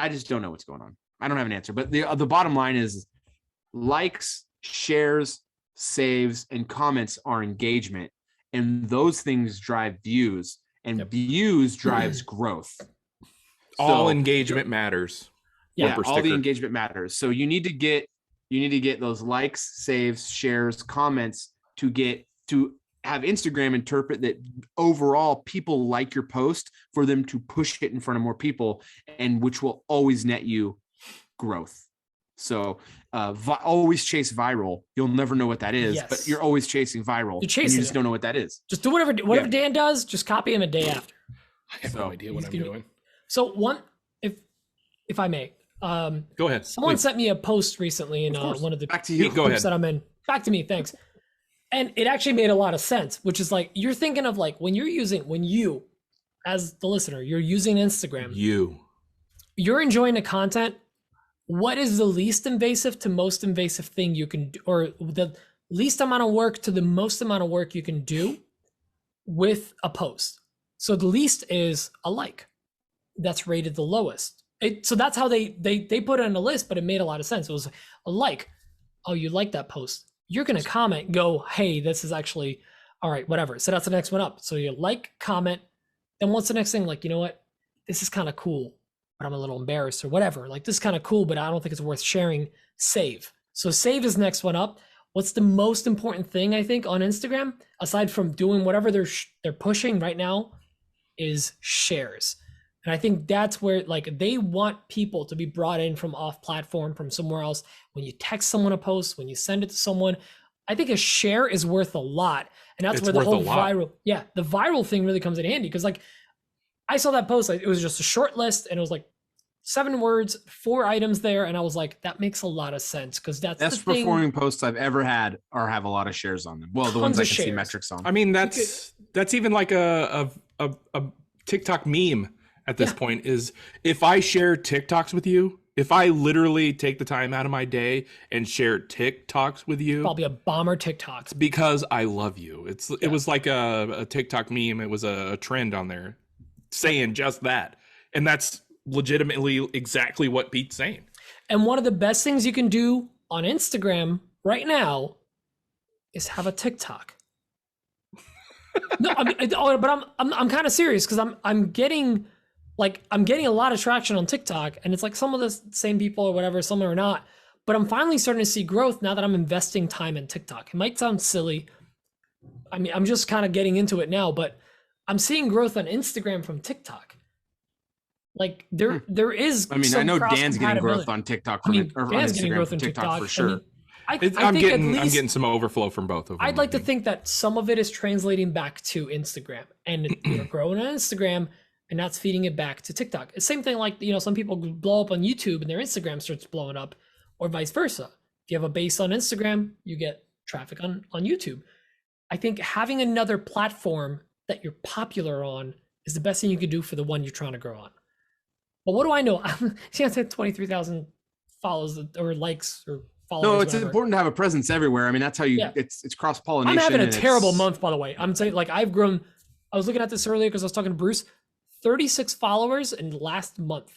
just don't know what's going on. I don't have an answer, but the bottom line is likes, shares, saves, and comments are engagement. And those things drive views, and views drives growth. All engagement matters. Yeah, all the engagement matters. So you need to get those likes, saves, shares, comments to have Instagram interpret that overall people like your post for them to push it in front of more people, and which will always net you growth. So always chase viral. You'll never know what that is, but you're always chasing viral. You just don't know what that is. Just do whatever Dan does, just copy him a day after. I have no idea what I'm doing. So if I may, go ahead. Someone sent me a post recently in one of the back to you. Go ahead. that I'm in. Back to me, thanks. And it actually made a lot of sense, which is like, you're thinking of like when you, as the listener, you're using Instagram, you're enjoying the content. What is the least invasive to most invasive thing you can do, or the least amount of work to the most amount of work you can do with a post? So the least is a like. That's rated the lowest. So that's how they put it on a list, but it made a lot of sense. It was a like. Oh, you like that post. You're going to comment, go, hey, this is actually, all right, whatever. So that's the next one up. So you like, comment. Then what's the next thing? Like, you know what? This is kind of cool, but I'm a little embarrassed or whatever. Like, this is kind of cool, but I don't think it's worth sharing. Save. So save is next one up. What's the most important thing, I think, on Instagram, aside from doing whatever they're pushing right now, is shares. And I think that's where, like, they want people to be brought in from off platform, from somewhere else. When you text someone a post, when you send it to someone, I think a share is worth a lot. And that's where the whole the viral thing really comes in handy. Because, like, I saw that post, it was just a short list, and it was like 7 words, 4 items there. And I was like, that makes a lot of sense, because that's best performing posts I've ever had or have a lot of shares on them. Well, the ones I can see metrics on. I mean, that's even like a TikTok meme at this point, is if I share TikToks with you, if I literally take the time out of my day and share TikToks with you, probably a bomber TikToks, because I love you. It was like a TikTok meme. It was a trend on there saying just that. And that's legitimately exactly what Pete's saying. And one of the best things you can do on Instagram right now is have a TikTok. No, I mean, but I'm kind of serious, because I'm getting a lot of traction on TikTok, and it's like some of the same people or whatever, some are not, but I'm finally starting to see growth now that I'm investing time in TikTok. It might sound silly. I mean, I'm just kind of getting into it now, but I'm seeing growth on Instagram from TikTok. Like there is. I mean, I know Dan's getting growth on TikTok. Dan's getting growth on TikTok for sure. I'm getting some overflow from both of them. I'd like to think that some of it is translating back to Instagram, and you're growing on Instagram, and that's feeding it back to TikTok. It's same thing like, some people blow up on YouTube and their Instagram starts blowing up, or vice versa. If you have a base on Instagram, you get traffic on YouTube. I think having another platform that you're popular on is the best thing you could do for the one you're trying to grow on. But what do I know? She has had 23,000 follows or likes or followers. No, it's important to have a presence everywhere. I mean, that's how it's cross-pollination. I'm having a terrible month, by the way. I'm saying, like, I've grown. I was looking at this earlier because I was talking to Bruce. 36 followers in last month.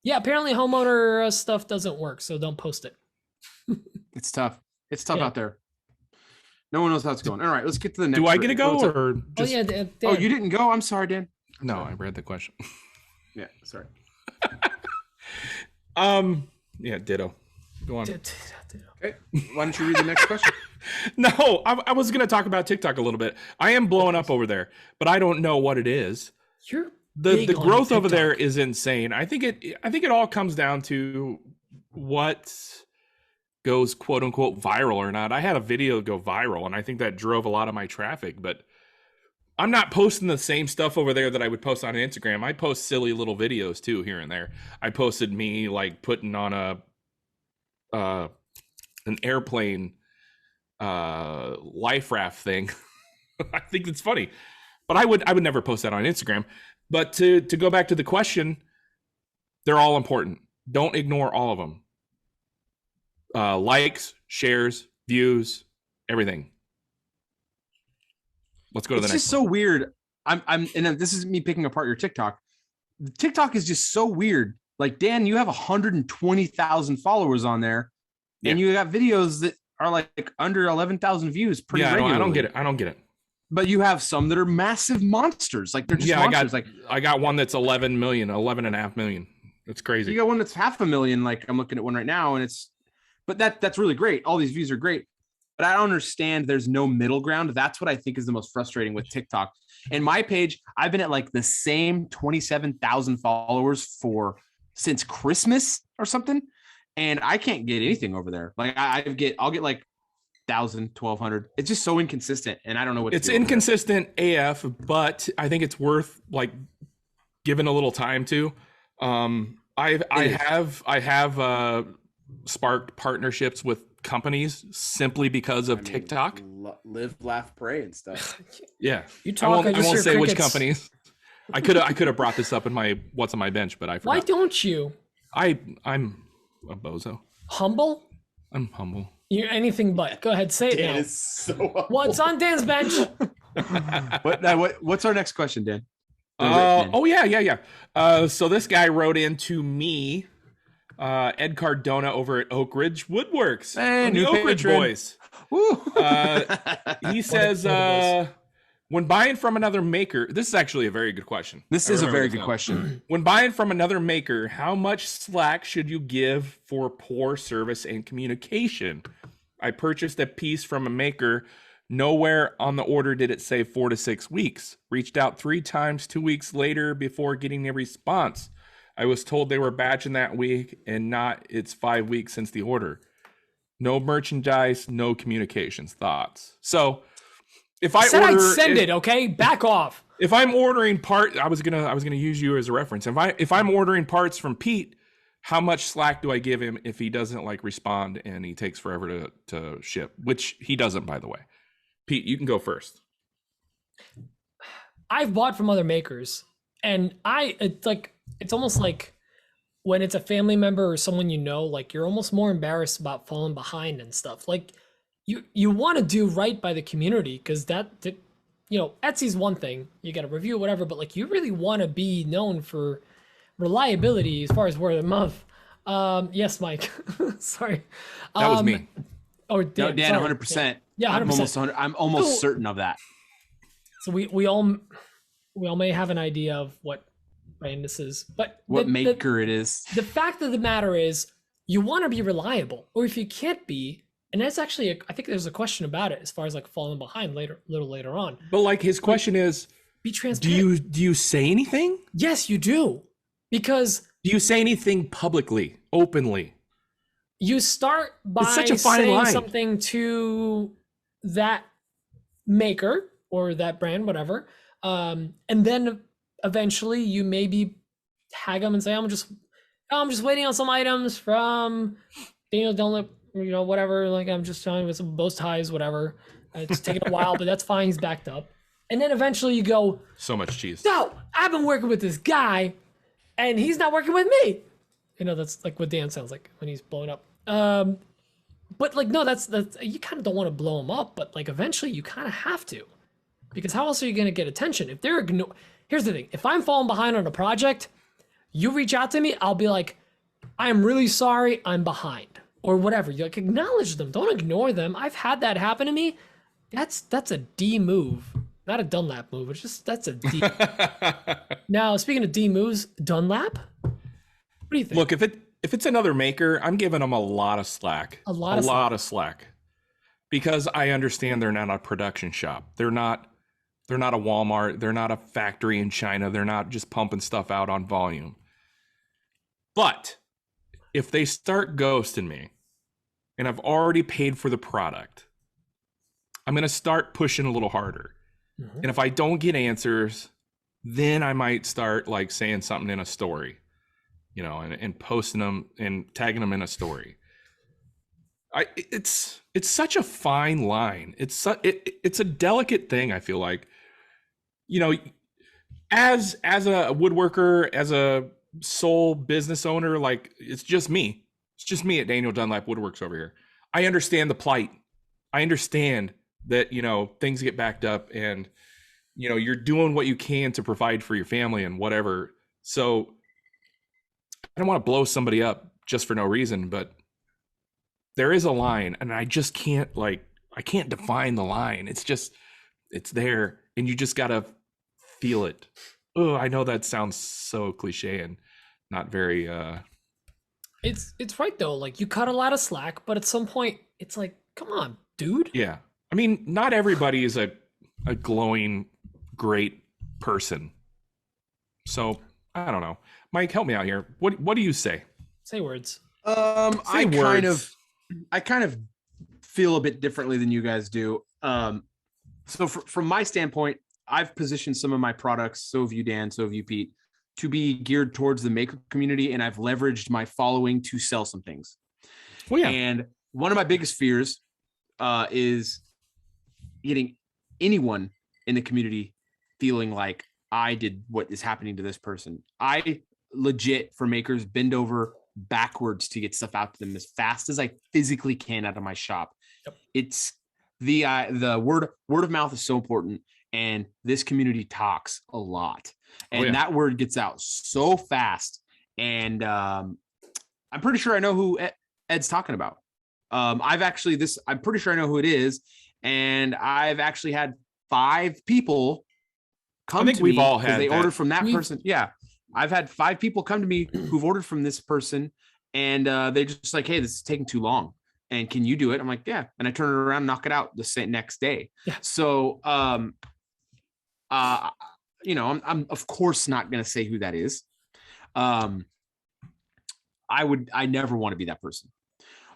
Yeah, apparently homeowner stuff doesn't work, so don't post it. It's tough. It's tough out there. No one knows how it's going. All right, let's get to the next. Do I get to go or just... Oh yeah, Dan. Oh, you didn't go? I'm sorry, Dan. No, I read the question. Yeah, sorry. Yeah, ditto. Go on. Okay, why don't you read the next question? No, I was going to talk about TikTok a little bit. I am blowing up over there, but I don't know what it is. The growth over there is insane. I think it all comes down to what goes quote unquote viral or not. I had a video go viral, and I think that drove a lot of my traffic, but I'm not posting the same stuff over there that I would post on Instagram. I post silly little videos too here and there. I posted me like putting on an airplane life raft thing. I think it's funny, but I would never post that on Instagram. But to go back to the question, they're all important. Don't ignore all of them. Likes, shares, views, everything. Let's go to the next. It's just so weird. And this is me picking apart your TikTok. TikTok is just so weird. Like, Dan, you have 120,000 followers on there, and you got videos that are like under 11,000 views pretty regularly. I don't get it. But you have some that are massive monsters. Like, they're just monsters. I got one that's 11.5 million. That's crazy. You got one that's 500,000. Like, I'm looking at one right now, and but that's really great. All these views are great. But I don't understand there's no middle ground. That's what I think is the most frustrating with TikTok. And my page, I've been at like the same 27,000 followers since Christmas or something. And I can't get anything over there. Like I'll get like 1,000, 1,200. It's just so inconsistent. And I don't know what it's inconsistent AF, but I think it's worth like giving a little time to. I have sparked partnerships with companies simply because of TikTok. Live, laugh, pray and stuff. Yeah. You talk. I won't say which companies. I could have brought this up in my what's on my bench, but I forgot. Why don't you? I'm a bozo. Humble? I'm humble. You're anything but. Go ahead, say it Dan now. is so humble. What's on Dan's bench? What's our next question, Dan? So this guy wrote into me, Ed Cardona over at Oak Ridge Woodworks. Hey, the Oak Ridge boys. Woo. He says, when buying from another maker, this is actually a very good question. This is a very good question. When buying from another maker, how much slack should you give for poor service and communication? I purchased a piece from a maker. Nowhere on the order did it say 4 to 6 weeks. Reached out 3 times 2 weeks later before getting a response. I was told they were batching that week and not it's 5 weeks since the order. No merchandise, no communications. Thoughts? So if I said order, I'd send it, okay? Back off. If I'm ordering I was gonna use you as a reference. If I'm ordering parts from Pete, how much slack do I give him if he doesn't like respond and he takes forever to ship? Which he doesn't, by the way. Pete, you can go first. I've bought from other makers, and it's almost like when it's a family member or someone you know, like you're almost more embarrassed about falling behind and stuff. Like you want to do right by the community because Etsy's one thing, you got to review whatever, but like you really want to be known for reliability as far as word of mouth. Yes, Mike. Sorry. That was me. Or Dan, 100%. Yeah, 100%. I'm almost certain of that. So we all may have an idea of what brand this is, but what maker it is. The fact of the matter is you want to be reliable, or if you can't be, and that's actually I think there's a question about it as far as like falling behind a little later on. But like his question is, be transparent. Do you say anything? Yes, you do. Because do you say anything publicly, openly? You start by such a fine saying line. something to that maker or that brand, whatever, and then eventually you maybe tag them and say, I'm just waiting on some items from Daniel Dunlap, whatever. Like, I'm just telling you with some bow ties, whatever. It's taking a while, but that's fine. He's backed up. And then eventually you go, So much cheese. no, I've been working with this guy and he's not working with me. That's like what Dan sounds like when he's blowing up. But like, no, that's you kind of don't want to blow him up, but like eventually you kind of have to, because how else are you going to get attention? If they're here's the thing. If I'm falling behind on a project, you reach out to me, I'll be like, I am really sorry, I'm behind, or whatever. You like acknowledge them. Don't ignore them. I've had that happen to me. That's a D move. Not a Dunlap move, it's just that's a D. Now, speaking of D moves, Dunlap? What do you think? Look, if it's another maker, I'm giving them a lot of slack. A lot of slack. Because I understand they're not a production shop. They're not a Walmart. They're not a factory in China. They're not just pumping stuff out on volume. But if they start ghosting me and I've already paid for the product, I'm going to start pushing a little harder. Mm-hmm. And if I don't get answers, then I might start like saying something in a story, and posting them and tagging them in a story. It's such a fine line. It's a delicate thing. I feel like, as a woodworker, as a sole business owner, like it's just me at Daniel Dunlap Woodworks over here. I understand the plight. I understand that, things get backed up and, you're doing what you can to provide for your family and whatever. So I don't want to blow somebody up just for no reason, but there is a line and I just can't I can't define the line. It's there and you just got to feel it. Oh, I know that sounds so cliche and not very, It's right though. Like, you cut a lot of slack, but at some point it's like, come on, dude. Yeah. I mean, not everybody is a glowing, great person. So I don't know. Mike, help me out here. What do you say? Say words. I kind of feel a bit differently than you guys do. So from my standpoint, I've positioned some of my products, so have you, Dan, so have you, Pete, to be geared towards the maker community, and I've leveraged my following to sell some things. Well, yeah. And one of my biggest fears is getting anyone in the community feeling like I did what is happening to this person. I legit, for makers, bend over backwards to get stuff out to them as fast as I physically can out of my shop. Yep. It's the word of mouth is so important, and this community talks a lot, and that word gets out so fast. And I'm pretty sure I know who Ed's talking about. I'm pretty sure I know who it is, and I've actually had 5 people come to me. We've all had they ordered from that person. Yeah. I've had 5 people come to me who've ordered from this person, and they're just like, hey, this is taking too long. And can you do it? I'm like, yeah. And I turn it around, knock it out the next day. Yeah. So, I'm of course not going to say who that is. I never want to be that person.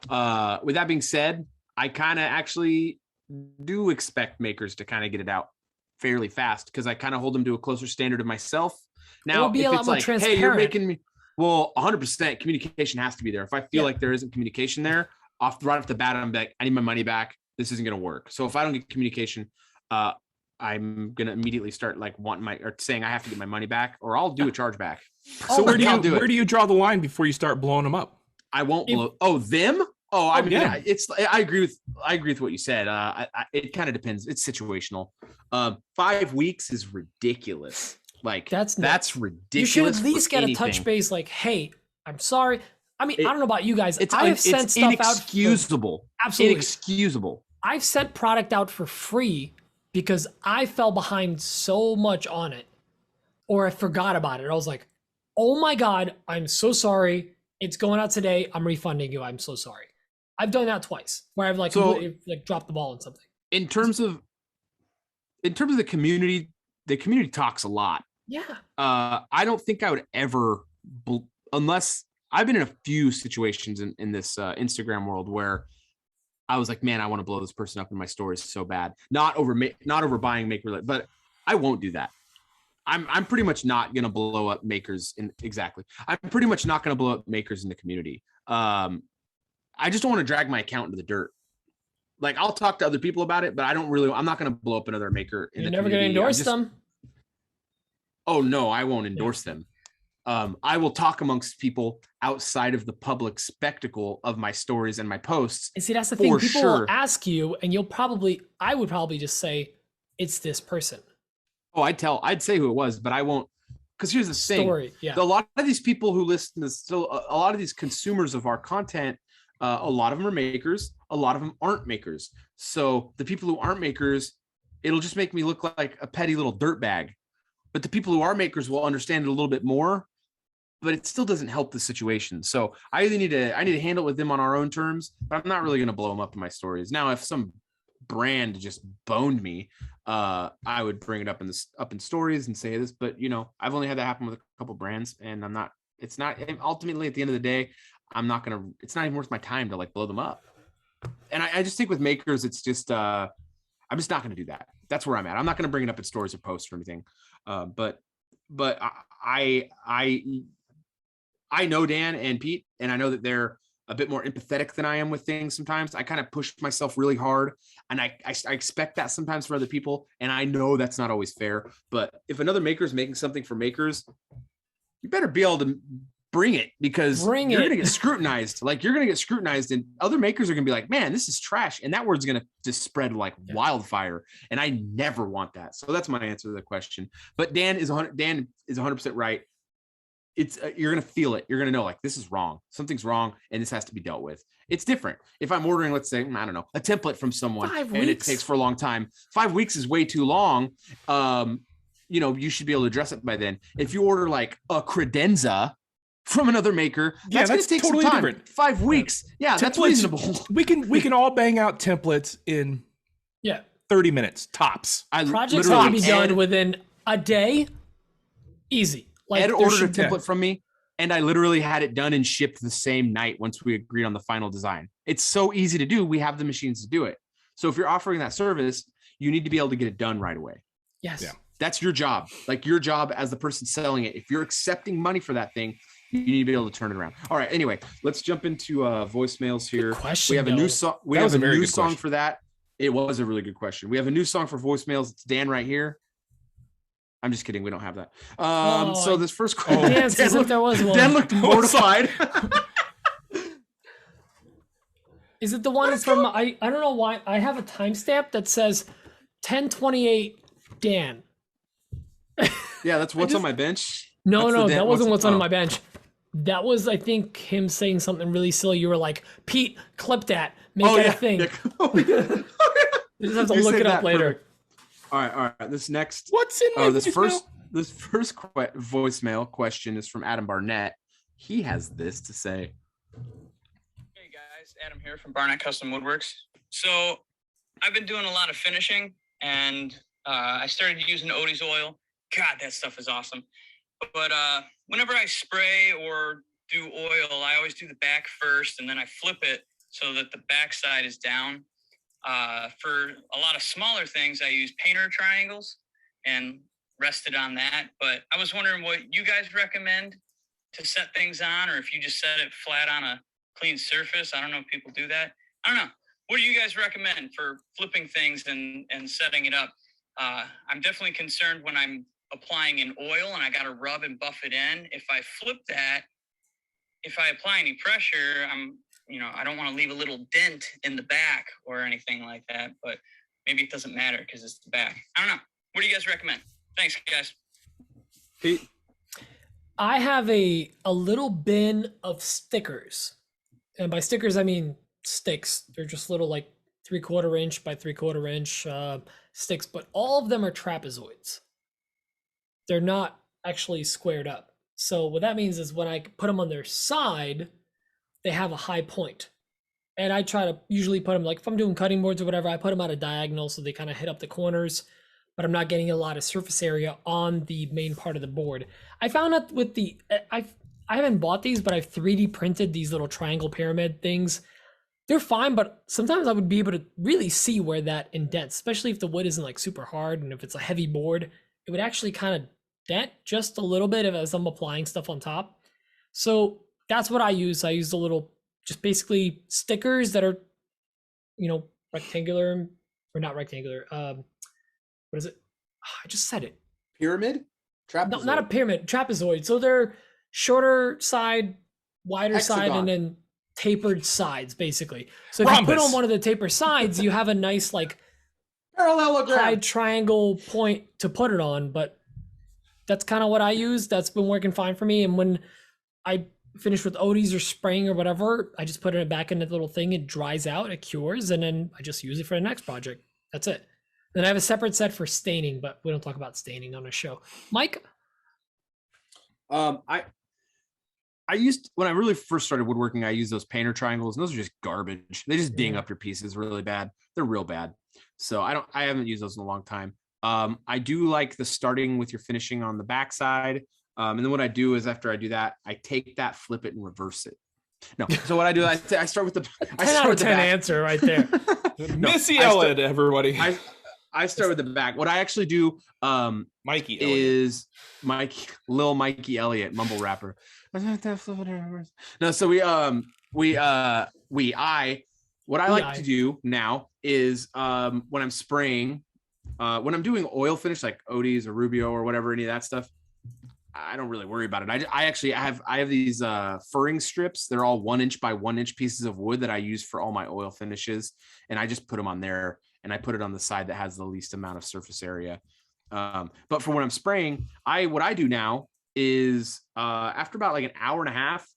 With that being said, I kind of actually do expect makers to kind of get it out fairly fast, because I kind of hold them to a closer standard of myself. Now, be if a it's lot more like, transparent. hey, you're making me, well, 100% communication has to be there. If I feel like there isn't communication there, right off the bat, I'm like, I need my money back. This isn't going to work. So if I don't get communication, I'm going to immediately start like saying I have to get my money back, or I'll do a chargeback. So where do you draw the line before you start blowing them up? I won't blow. Oh, them? Oh, I mean, yeah. I agree with what you said. It kind of depends. It's situational. 5 weeks is ridiculous. Like that's ridiculous. You should at least get a touch base. Like, hey, I'm sorry. I mean, I don't know about you guys. I have sent stuff inexcusable. Absolutely inexcusable. I've sent product out for free because I fell behind so much on it, or I forgot about it. I was like, oh my God, I'm so sorry. It's going out today. I'm refunding you. I'm so sorry. I've done that twice where I've like dropped the ball on something. In terms of the community talks a lot. Yeah. I don't think I would ever, unless I've been in a few situations in this Instagram world where I was like, man, I want to blow this person up in my stories so bad. Not over buying maker, but I won't do that. I'm pretty much not gonna blow up makers I'm pretty much not gonna blow up makers in the community. I just don't want to drag my account into the dirt. Like, I'll talk to other people about it, but I'm not gonna blow up another maker in the community. You're never gonna endorse them. Oh no, I won't endorse them. I will talk amongst people outside of the public spectacle of my stories and my posts. And see, that's the thing. People will ask you, and I would probably just say, it's this person. Oh, I'd say who it was, but I won't. Because here's the thing. Yeah. A lot of these people who listen to a lot of these consumers of our content, a lot of them are makers. A lot of them aren't makers. So the people who aren't makers, it'll just make me look like a petty little dirtbag. But the people who are makers will understand it a little bit more, but it still doesn't help the situation. So I need to handle it with them on our own terms, but I'm not really going to blow them up in my stories. Now, if some brand just boned me, I would bring it up in stories and say this, but I've only had that happen with a couple brands, and it's not ultimately at the end of the day, it's not even worth my time to like blow them up. And I just think with makers, it's just, I'm just not going to do that. That's where I'm at. I'm not going to bring it up in stories or posts or anything. But I know Dan and Pete, and I know that they're a bit more empathetic than I am with things. Sometimes I kind of push myself really hard, and I expect that sometimes for other people. And I know that's not always fair, but if another maker is making something for makers, you better be able to bring it, because you're going to get scrutinized. Like, you're going to get scrutinized, and other makers are going to be like, man, this is trash. And that word's going to just spread like wildfire. And I never want that. So that's my answer to the question. But Dan is 100% right. It's you're going to feel it. You're going to know, like, this is wrong. Something's wrong, and this has to be dealt with. It's different. If I'm ordering, let's say, I don't know, a template from someone, and it takes for a long time. 5 weeks is way too long. You should be able to address it by then. If you order like a credenza from another maker, that's going to take totally some time. Different. 5 weeks. Yeah, that's reasonable. We can all bang out templates in 30 minutes tops. Projects can be done within a day. Easy. Like, Ed ordered a template from me, and I literally had it done and shipped the same night once we agreed on the final design. It's so easy to do. We have the machines to do it. So if you're offering that service, you need to be able to get it done right away. Yes. Yeah. That's your job. Like, your job as the person selling it. If you're accepting money for that thing, you need to be able to turn it around. All right. Anyway, let's jump into voicemails here. We have a new song. We have a new song for that. It was a really good question. We have a new song for voicemails. It's Dan right here. I'm just kidding. We don't have that. So this first question, Dan looked mortified. Is it the one from, I don't know why, I have a timestamp that says 10:28 Dan. Yeah, that's what's on my bench. No, that wasn't what's on my bench. That was, I think, him saying something really silly. You were like, Pete, clip that. Make it a thing. You just have to look it up later. Perfect. All right. This next. What's in my voicemail? This first voicemail question is from Adam Barnett. He has this to say. Hey guys, Adam here from Barnett Custom Woodworks. So I've been doing a lot of finishing, and I started using oldies oil. God, that stuff is awesome. But whenever I spray or do oil, I always do the back first, and then I flip it so that the back side is down. For a lot of smaller things, I use painter triangles and rested on that. But I was wondering what you guys recommend to set things on, or if you just set it flat on a clean surface. I don't know if people do that. I don't know. What do you guys recommend for flipping things and setting it up? I'm definitely concerned when I'm applying an oil and I got to rub and buff it in. If I flip that, if I apply any pressure, I don't want to leave a little dent in the back or anything like that, but maybe it doesn't matter because it's the back. I don't know. What do you guys recommend? Thanks, guys. Pete? I have a little bin of stickers. And by stickers, I mean sticks. They're just little like 3/4 inch by 3/4 inch sticks, but all of them are trapezoids. They're not actually squared up. So what that means is when I put them on their side, they have a high point. And I try to usually put them, like if I'm doing cutting boards or whatever, I put them at a diagonal so they kind of hit up the corners, but I'm not getting a lot of surface area on the main part of the board. I found out with I haven't bought these, but I've 3D printed these little triangle pyramid things. They're fine, but sometimes I would be able to really see where that indents, especially if the wood isn't like super hard and if it's a heavy board, it would actually kind of dent just a little bit as I'm applying stuff on top. So that's what I use. I use the little, just basically stickers that are, rectangular or not rectangular. What is it? I just said it. Pyramid? Trapezoid. No, not a pyramid, trapezoid. So they're shorter side, wider side, and then tapered sides, basically. So if you put on one of the tapered sides, you have a nice like parallelogram, high triangle point to put it on. But that's kind of what I use. That's been working fine for me. And when I finish with oldies or spraying or whatever, I just put it back in the little thing. It dries out, it cures, and then I just use it for the next project. That's it. Then I have a separate set for staining, but we don't talk about staining on the show. Mike? I used, when I really first started woodworking, I used those painter triangles, and those are just garbage. They just ding up your pieces really bad. They're real bad. So I haven't used those in a long time. I do like the starting with your finishing on the backside. And then what I do is after I do that, I take that, flip it, and reverse it. No. So what I do, I start with the 10 out of 10 answer right there. Missy Elliott, everybody. I start with the back. What I actually do, Mikey is Lil Mikey Elliott, mumble rapper. No, so what I like to do now is when I'm spraying, when I'm doing oil finish like oldies or Rubio or whatever, any of that stuff, I don't really worry about it. I have these furring strips. They're all 1 inch by 1 inch pieces of wood that I use for all my oil finishes, and I just put them on there, and I put it on the side that has the least amount of surface area. But for when I'm spraying, what I do now is after about like an hour and a half,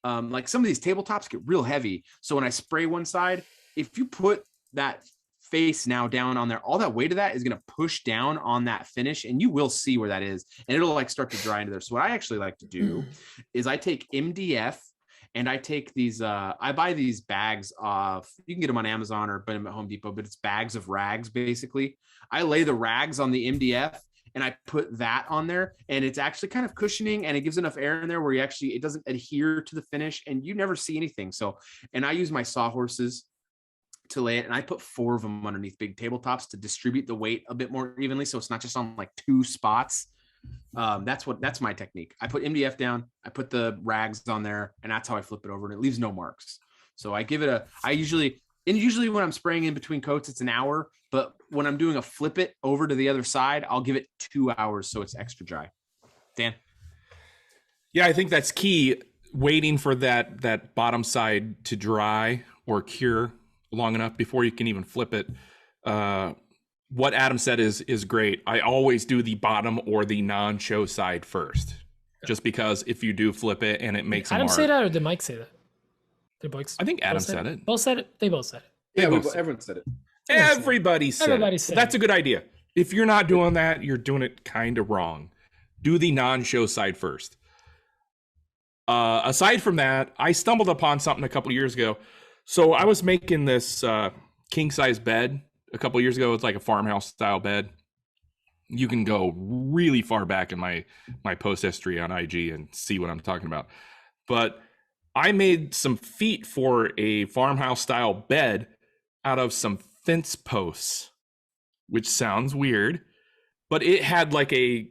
like some of these tabletops get real heavy. So when I spray one side, if you put that face now down on there, all that weight of that is going to push down on that finish, and you will see where that is, and it'll like start to dry into there. So what I actually like to do is I take MDF, and I take these, I buy these bags of, you can get them on Amazon or buy them at Home Depot, but it's bags of rags, basically. I lay the rags on the MDF, and I put that on there, and it's actually kind of cushioning, and it gives enough air in there where it doesn't adhere to the finish, and you never see anything. So, and I use my sawhorses to lay it, and I put 4 of them underneath big tabletops to distribute the weight a bit more evenly, so it's not just on like 2 spots. That's my technique. I put MDF down, I put the rags on there, and that's how I flip it over, and it leaves no marks. So I give it usually when I'm spraying in between coats, it's an hour, but when I'm doing a flip it over to the other side, I'll give it 2 hours so it's extra dry. Dan? Yeah, I think that's key, waiting for that bottom side to dry or cure long enough before you can even flip it. What Adam said is great. I always do the bottom or the non-show side first, just because if you do flip it and it makes Adam say that, or did Mike say that? I think Adam said it. Both said it. They both said it. Yeah, everyone said it. Everybody said it. That's a good idea. If you're not doing that, you're doing it kind of wrong. Do the non-show side first. Aside from that, I stumbled upon something a couple years ago. So I was making this king size bed a couple years ago. It's like a farmhouse style bed. You can go really far back in my post history on IG and see what I'm talking about. But I made some feet for a farmhouse style bed out of some fence posts, which sounds weird, but it had like a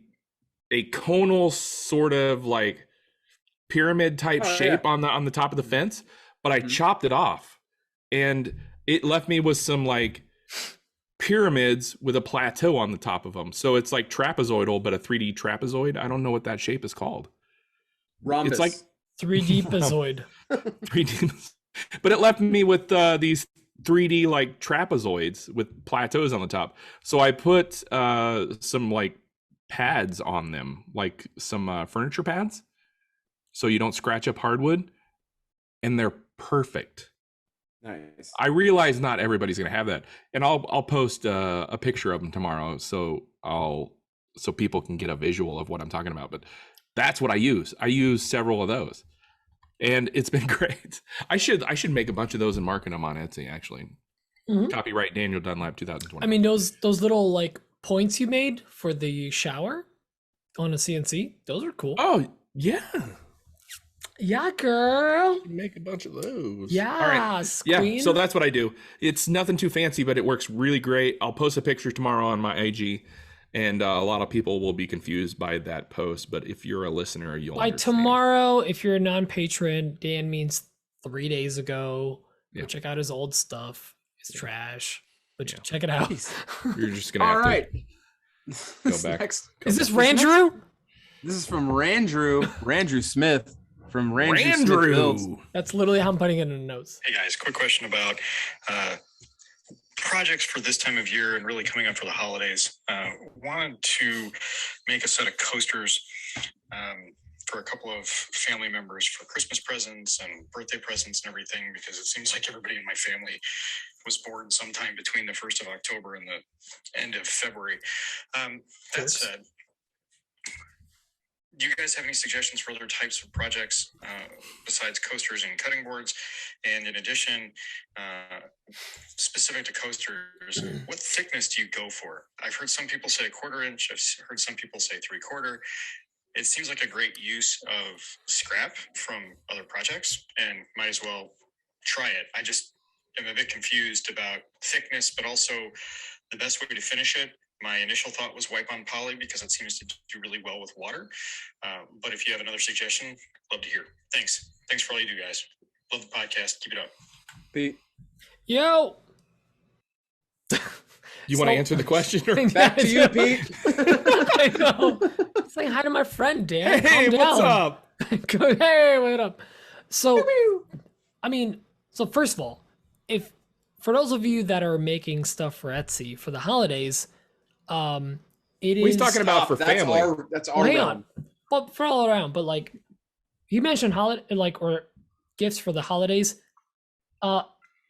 conal sort of like pyramid type shape on the top of the fence, but I chopped it off, and it left me with some like pyramids with a plateau on the top of them. So it's like trapezoidal, but a 3D trapezoid. I don't know what that shape is called. Rhombus. It's like 3D pazoid. 3D, but it left me with these 3D like trapezoids with plateaus on the top. So I put some like pads on them, like some furniture pads, so you don't scratch up hardwood, and they're perfect. Nice. I realize not everybody's gonna have that, and I'll post a picture of them tomorrow, so people can get a visual of what I'm talking about. But that's what I use. I use several of those, and it's been great. I should make a bunch of those and market them on Etsy. Actually, Copyright Daniel Dunlap 2020. I mean, those little like points you made for the shower on a CNC, those are cool. Oh yeah, Yeah, girl. Make a bunch of those. Yeah, All right. queen. Yeah, so that's what I do. It's nothing too fancy, but it works really great. I'll post a picture tomorrow on my IG, and a lot of people will be confused by that post. But if you're a listener, you'll By understand. tomorrow, if you're a non-patron, Dan means 3 days ago. Go Yeah. check out his old stuff. It's trash, but Yeah. check it out. You're just gonna All have right. to go back. Is this Randrew? This is from Randrew Smith from Randrew Smith Builds. That's literally how I'm putting it in the notes. Hey guys, quick question about projects for this time of year and really coming up for the holidays. Wanted to make a set of coasters for a couple of family members for Christmas presents and birthday presents and everything, because it seems like everybody in my family was born sometime between the 1st of October and the end of February. That said, do you guys have any suggestions for other types of projects besides coasters and cutting boards? And in addition, specific to coasters, what thickness do you go for? I've heard some people say 1/4 inch. I've heard some people say 3/4. It seems like a great use of scrap from other projects and might as well try it. I just am a bit confused about thickness, but also the best way to finish it. My initial thought was wipe on poly because it seems to do really well with water. But if you have another suggestion, love to hear. Thanks. Thanks for all you do, guys. Love the podcast. Keep it up. Pete. Yo. You want to answer the question? Or? Back to you, Pete. I know. Saying hi to my friend, Dan. Hey, Calm what's down. up? Hey, what up? So, I mean, so first of all, if for those of you that are making stuff for Etsy for the holidays, it is. He's talking about for That's family. That's our Hang realm. on. Well, for all around, but like you mentioned holiday, like or gifts for the holidays.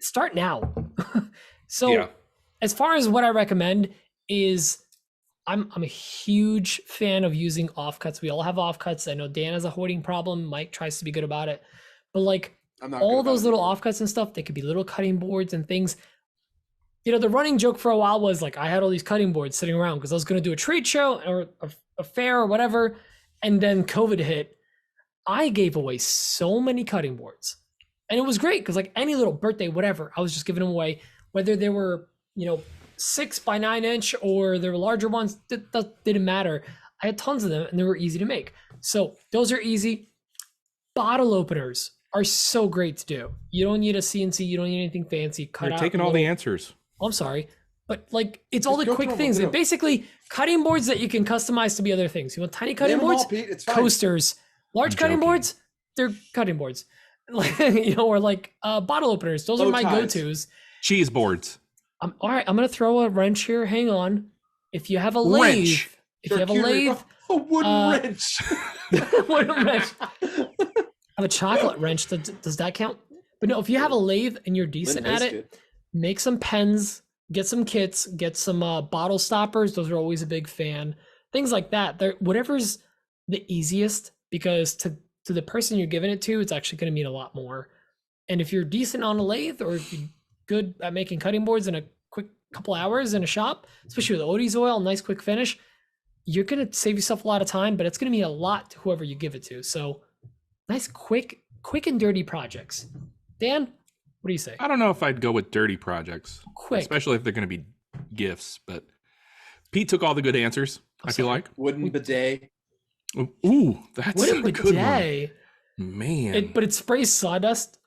Start now. So, Yeah. as far as what I recommend is, I'm a huge fan of using offcuts. We all have offcuts. I know Dan has a hoarding problem. Mike tries to be good about it, but like I'm not all good about those it little either. offcuts and stuff, they could be little cutting boards and things. You know, the running joke for a while was like I had all these cutting boards sitting around because I was going to do a trade show or a fair or whatever, and then COVID hit. I gave away so many cutting boards, and it was great because like any little birthday, whatever, I was just giving them away, whether they were 6 by 9 inch or there were larger ones. That didn't matter. I had tons of them and they were easy to make. So those are easy. Bottle openers are so great to do. You don't need a CNC. You don't need anything fancy. You're taking all the answers. I'm sorry, but like it's all Just the go quick through 'em, things. go And through 'em. basically cutting boards that you can customize to be other things. You want tiny cutting Name 'em all, boards, Pete. It's fine. coasters, large I'm cutting joking. boards. They're cutting boards, or like bottle openers. Those are Bow my ties. go-tos. Cheese boards. All right, I'm gonna throw a wrench here. Hang on. If you have a lathe, Wrench. if you have a lathe, A wooden wrench. wooden wrench. I have a chocolate wrench. Does that count? But no, if you have a lathe and you're decent at it, make some pens, get some kits, get some bottle stoppers. Those are always a big fan. Things like that. Whatever's the easiest, because to the person you're giving it to, it's actually going to mean a lot more. And if you're decent on a lathe, or if you're good at making cutting boards in a quick couple hours in a shop, especially with oldies oil, nice quick finish, you're going to save yourself a lot of time, but it's going to mean a lot to whoever you give it to. So nice, quick and dirty projects. Dan, what do you say? I don't know if I'd go with dirty projects, Quick. especially if they're going to be gifts. But Pete took all the good answers. I feel like. Wooden bidet. Ooh, that's What a a good one. bidet. Man, But it sprays sawdust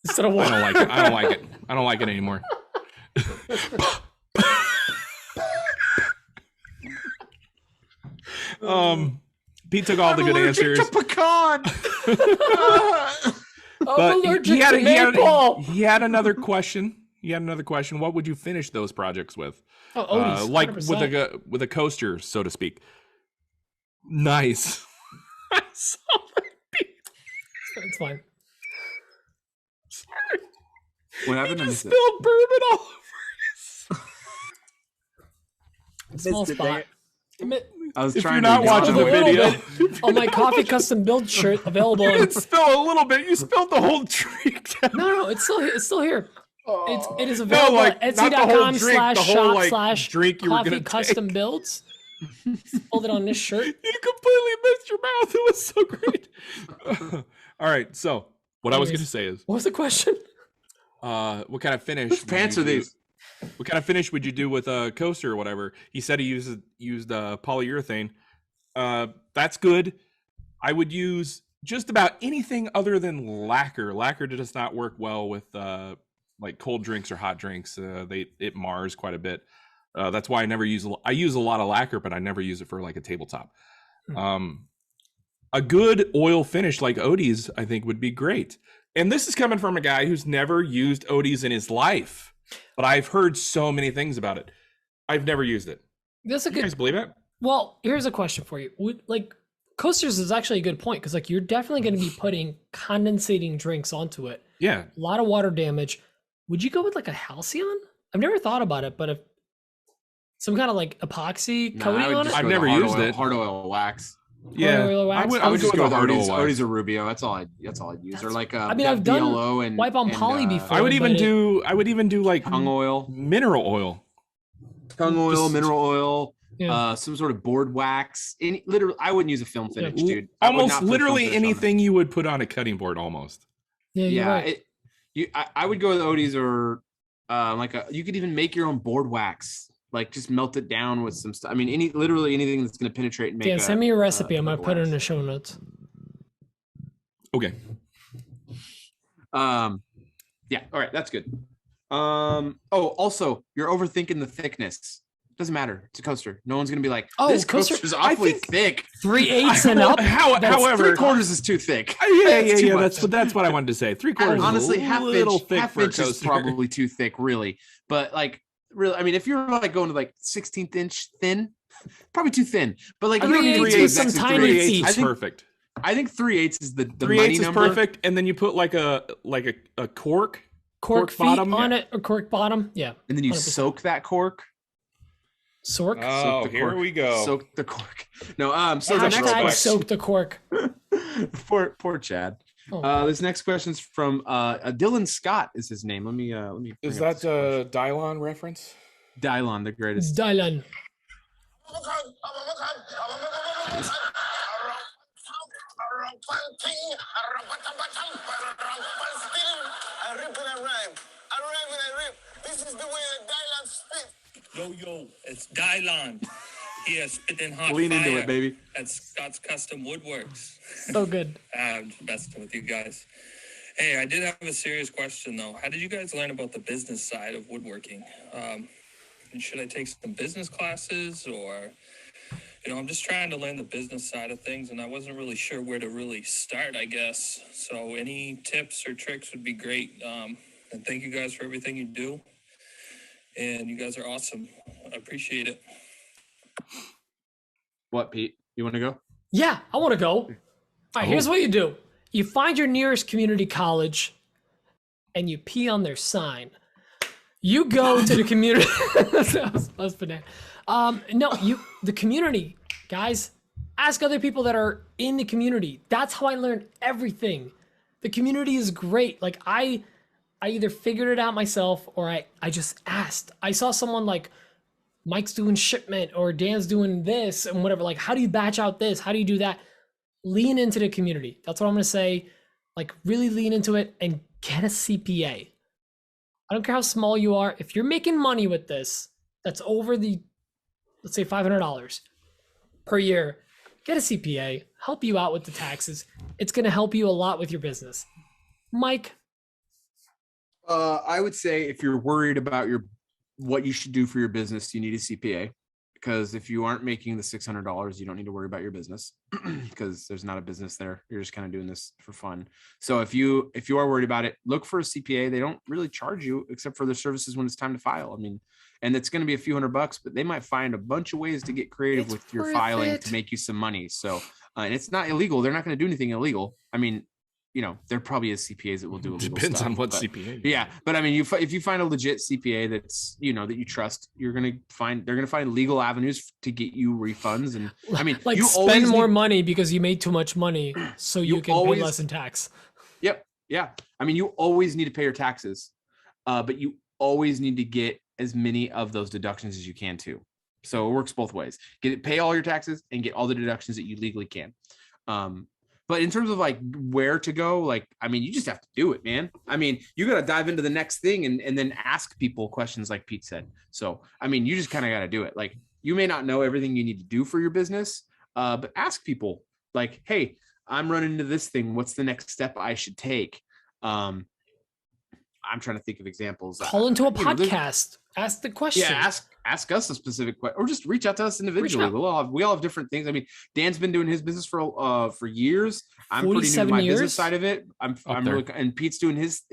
instead of water. I don't like it. I don't like it. I don't like it anymore. Pete took all the good answers. Pecan. I'm allergic to maple. He had another question. What would you finish those projects with? Oh, oldies, Like 100%. with a coaster, so to speak. Nice. I saw that, Pete. It's fine. Sorry. What happened? He just spilled bourbon all over. Small spot. I was If trying you're not to watching the A little video, bit on my coffee custom build shirt available. you In, didn't spill a little bit. You spilled the whole drink down. no, it's still here. It is available like, at not the whole drink, the whole, etsy.com/shop/ like, drink you were coffee gonna custom take. builds. Spilled it on this shirt. You completely missed your mouth. It was so great. All right. So what I was going to say is, what was the question? What kind of finish? Whose pants are these? What kind of finish would you do with a coaster or whatever? He said he used polyurethane. That's good. I would use just about anything other than lacquer. Lacquer does not work well with like cold drinks or hot drinks. It mars quite a bit. That's why I use a lot of lacquer, but I never use it for like a tabletop. A good oil finish like Odie's, I think, would be great. And this is coming from a guy who's never used Odie's in his life, but I've heard so many things about it. I've never used it. That's a You guys believe it? Well, here's a question for you. Like coasters is actually a good point because like you're definitely going to be putting condensating drinks onto it. Yeah. A lot of water damage. Would you go with like a halcyon? I've never thought about it, but if some kind of like epoxy coating on it. I've never used it. Hard oil wax. Yeah. Oil wax? I would just go with hard oil Odie's, wax. Odie's or Rubio. That's all I'd use. Or like I mean, I've done BLO and wipe on poly before. I would even but do like tongue oil, mineral oil. mineral oil. Yeah. Some sort of board wax. Literally, I wouldn't use a film finish, dude. Almost literally anything you would put on a cutting board, almost. Yeah, you're right. I would go with Odie's or you could even make your own board wax. Like just melt it down with some stuff. I mean, literally anything that's going to penetrate and make. Yeah, send me your recipe. I'm gonna put it in the show notes. Okay. Yeah. All right. That's good. Also, you're overthinking the thickness. Doesn't matter. It's a coaster. No one's gonna be like, oh, this coaster's awfully thick. 3/8 and up. However, 3/4 is too thick. Yeah. That's what I wanted to say. 3/4. Honestly, half inch is probably too thick, really. But like, really, I mean, if you're like going to like 16th inch thin, probably too thin. But like, you don't need 3/8 with some tiny feet. Is perfect. I think 3/8 is the 3/8 money is number. perfect, and then you put like a cork feet bottom on it, or cork bottom. Yeah. And then you 100%. soak that cork. Sork. Oh, soak the here cork. we go. Soak the cork. No, so the next Hashtag question. soak the cork. Poor Chad. Oh. This next question's from Dylan Scott is his name. Let me. Is that a Dylon reference? Dylon, the greatest. Dylan. This is the way that Dylan spits. Yo, it's Dylon. Here, spitting hot Lean fire into it, baby. at Scott's Custom Woodworks. So good. I'm just messing with you guys. Hey, I did have a serious question, though. How did you guys learn about the business side of woodworking? And should I take some business classes or... I'm just trying to learn the business side of things, and I wasn't really sure where to really start, I guess. So any tips or tricks would be great. And thank you guys for everything you do. And you guys are awesome. I appreciate it. What, Pete? You want to go? Yeah, I want to go. All right, here's what you do. You find your nearest community college and you pee on their sign. You go to the community. that was banana. The community, guys, ask other people that are in the community. That's how I learned everything. The community is great. Like I either figured it out myself or I just asked. I saw someone like Mike's doing shipment or Dan's doing this and whatever. Like, how do you batch out this? How do you do that? Lean into the community. That's what I'm going to say. Like, really lean into it and get a CPA. I don't care how small you are. If you're making money with this, that's over the, let's say $500 per year, get a CPA, help you out with the taxes. It's going to help you a lot with your business. Mike? I would say if you're worried about what you should do for your business, you need a CPA, because if you aren't making the $600, you don't need to worry about your business because there's not a business there. You're just kind of doing this for fun. So if you are worried about it, look for a CPA. They don't really charge you except for their services when it's time to file. I mean, and it's going to be a few $100, but they might find a bunch of ways to get creative with your filing to make you some money. So, and it's not illegal. They're not going to do anything illegal. I mean, there probably is CPAs that will do illegal Depends stuff, on what but, CPA. Yeah, but I mean, if you find a legit CPA that's that you trust, they're gonna find legal avenues to get you refunds. And I mean, like you spend more money because you made too much money, so you can pay less in tax. Yep, yeah. I mean, you always need to pay your taxes, but you always need to get as many of those deductions as you can too. So it works both ways. Pay all your taxes and get all the deductions that you legally can. But in terms of like where to go, like, I mean, you just have to do it, man. I mean, you got to dive into the next thing and then ask people questions like Pete said. So, I mean, you just kind of got to do it. Like, you may not know everything you need to do for your business, but ask people like, hey, I'm running into this thing. What's the next step I should take? I'm trying to think of examples. Call into a podcast. Ask the question. Yeah, ask us a specific question, or just reach out to us individually. We all have different things. I mean, Dan's been doing his business for years. I'm pretty new to my business side of it. I'm really, and Pete's doing his.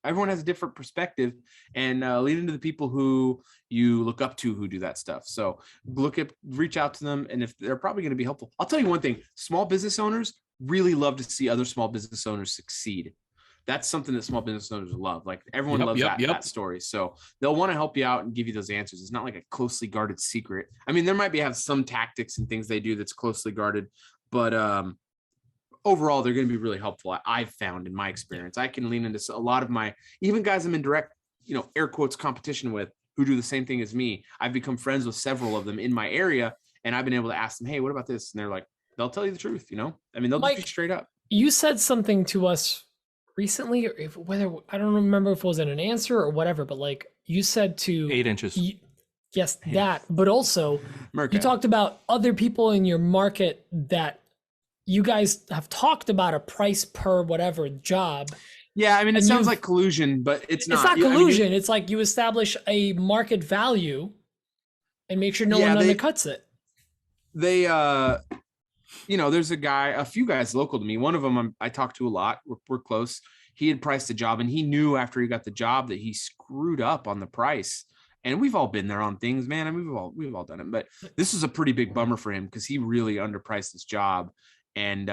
Everyone has a different perspective, and lead into the people who you look up to who do that stuff. So reach out to them, and if they're probably going to be helpful. I'll tell you one thing: small business owners really love to see other small business owners succeed. That's something that small business owners love. Like everyone loves that story. So they'll want to help you out and give you those answers. It's not like a closely guarded secret. I mean, there might have some tactics and things they do that's closely guarded, but overall, they're going to be really helpful. I've found in my experience, I can lean into a lot of my, even guys I'm in direct, air quotes competition with who do the same thing as me. I've become friends with several of them in my area, and I've been able to ask them, hey, what about this? And they're like, they'll tell you the truth. I mean, they'll just be straight up. You said something to us recently, or I don't remember if it was in an answer or whatever, but like you said to 8 inches. Yes, that, but also MIRKA. You talked about other people in your market that you guys have talked about a price per whatever job. Yeah, I mean, it sounds like collusion, but it's not. It's not collusion. I mean, it's like you establish a market value and make sure no one undercuts it. They there's a few guys local to me. One of them I talk to a lot. We're close. He had priced a job, and he knew after he got the job that he screwed up on the price. And we've all been there on things, man. I mean, we've all done it. But this is a pretty big bummer for him because he really underpriced his job. And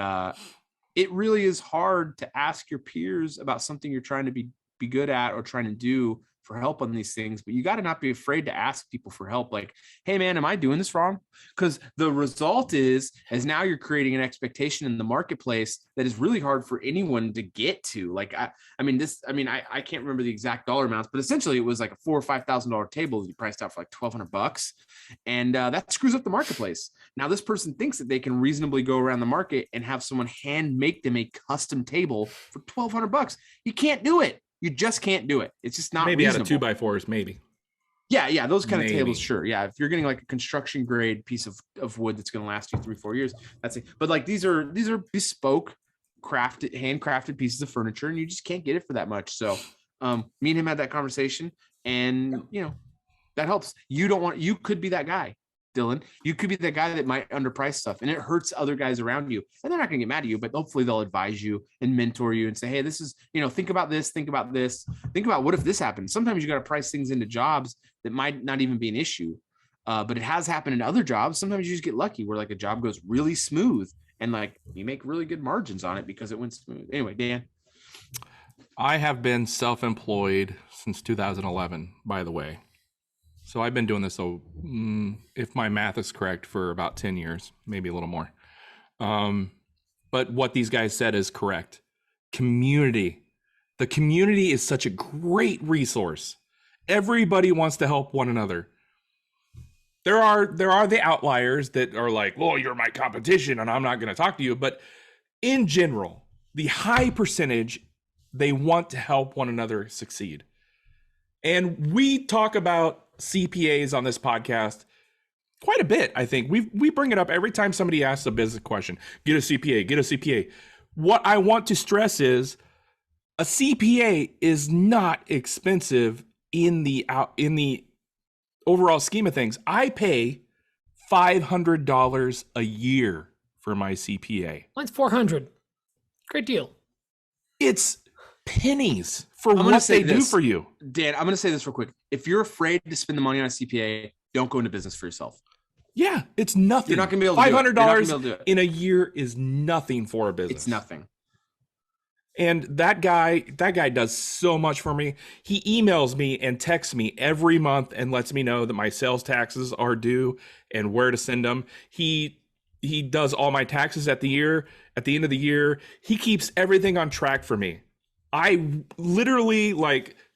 it really is hard to ask your peers about something you're trying to be good at or trying to do for help on these things, but you got to not be afraid to ask people for help. Like, hey man, am I doing this wrong? Because the result is now you're creating an expectation in the marketplace that is really hard for anyone to get to. Like, I can't remember the exact dollar amounts, but essentially it was like a $4,000 or $5,000 table that you priced out for like $1,200, and that screws up the marketplace. Now this person thinks that they can reasonably go around the market and have someone hand make them a custom table for $1,200. You can't do it. You just can't do it. It's just not maybe reasonable. Out of 2x4s, maybe. Yeah, those kind of tables, sure. Yeah, if you're getting like a construction grade piece of wood that's going to last you 3-4 years, that's it. But like these are bespoke, handcrafted pieces of furniture, and you just can't get it for that much. So, me and him had that conversation, and that helps. You could be that guy, Dylan. You could be the guy that might underprice stuff, and it hurts other guys around you. And they're not going to get mad at you, but hopefully they'll advise you and mentor you and say, hey, this is, think about this, think about this, think about what if this happens. Sometimes you got to price things into jobs that might not even be an issue. But it has happened in other jobs. Sometimes you just get lucky where like a job goes really smooth and like you make really good margins on it because it went smooth. Anyway, Dan. I have been self-employed since 2011, by the way. So I've been doing this, if my math is correct, for about 10 years, maybe a little more. But what these guys said is correct. Community. The community is such a great resource. Everybody wants to help one another. There are the outliers that are like, well, you're my competition and I'm not going to talk to you. But in general, the high percentage, they want to help one another succeed. And we talk about CPAs on this podcast quite a bit. I think we bring it up every time somebody asks a business question. Get a CPA. What I want to stress is a CPA is not expensive in the overall scheme of things. I pay $500 a year for my CPA. Mine's $400. Great deal. It's pennies for what they do for you. Dan, I'm going to say this real quick. If you're afraid to spend the money on a CPA, don't go into business for yourself. Yeah, it's nothing. You're not going to be able to do it. $500 in a year is nothing for a business. It's nothing. And that guy does so much for me. He emails me and texts me every month and lets me know that my sales taxes are due and where to send them. He does all my taxes at the end of the year. He keeps everything on track for me. I literally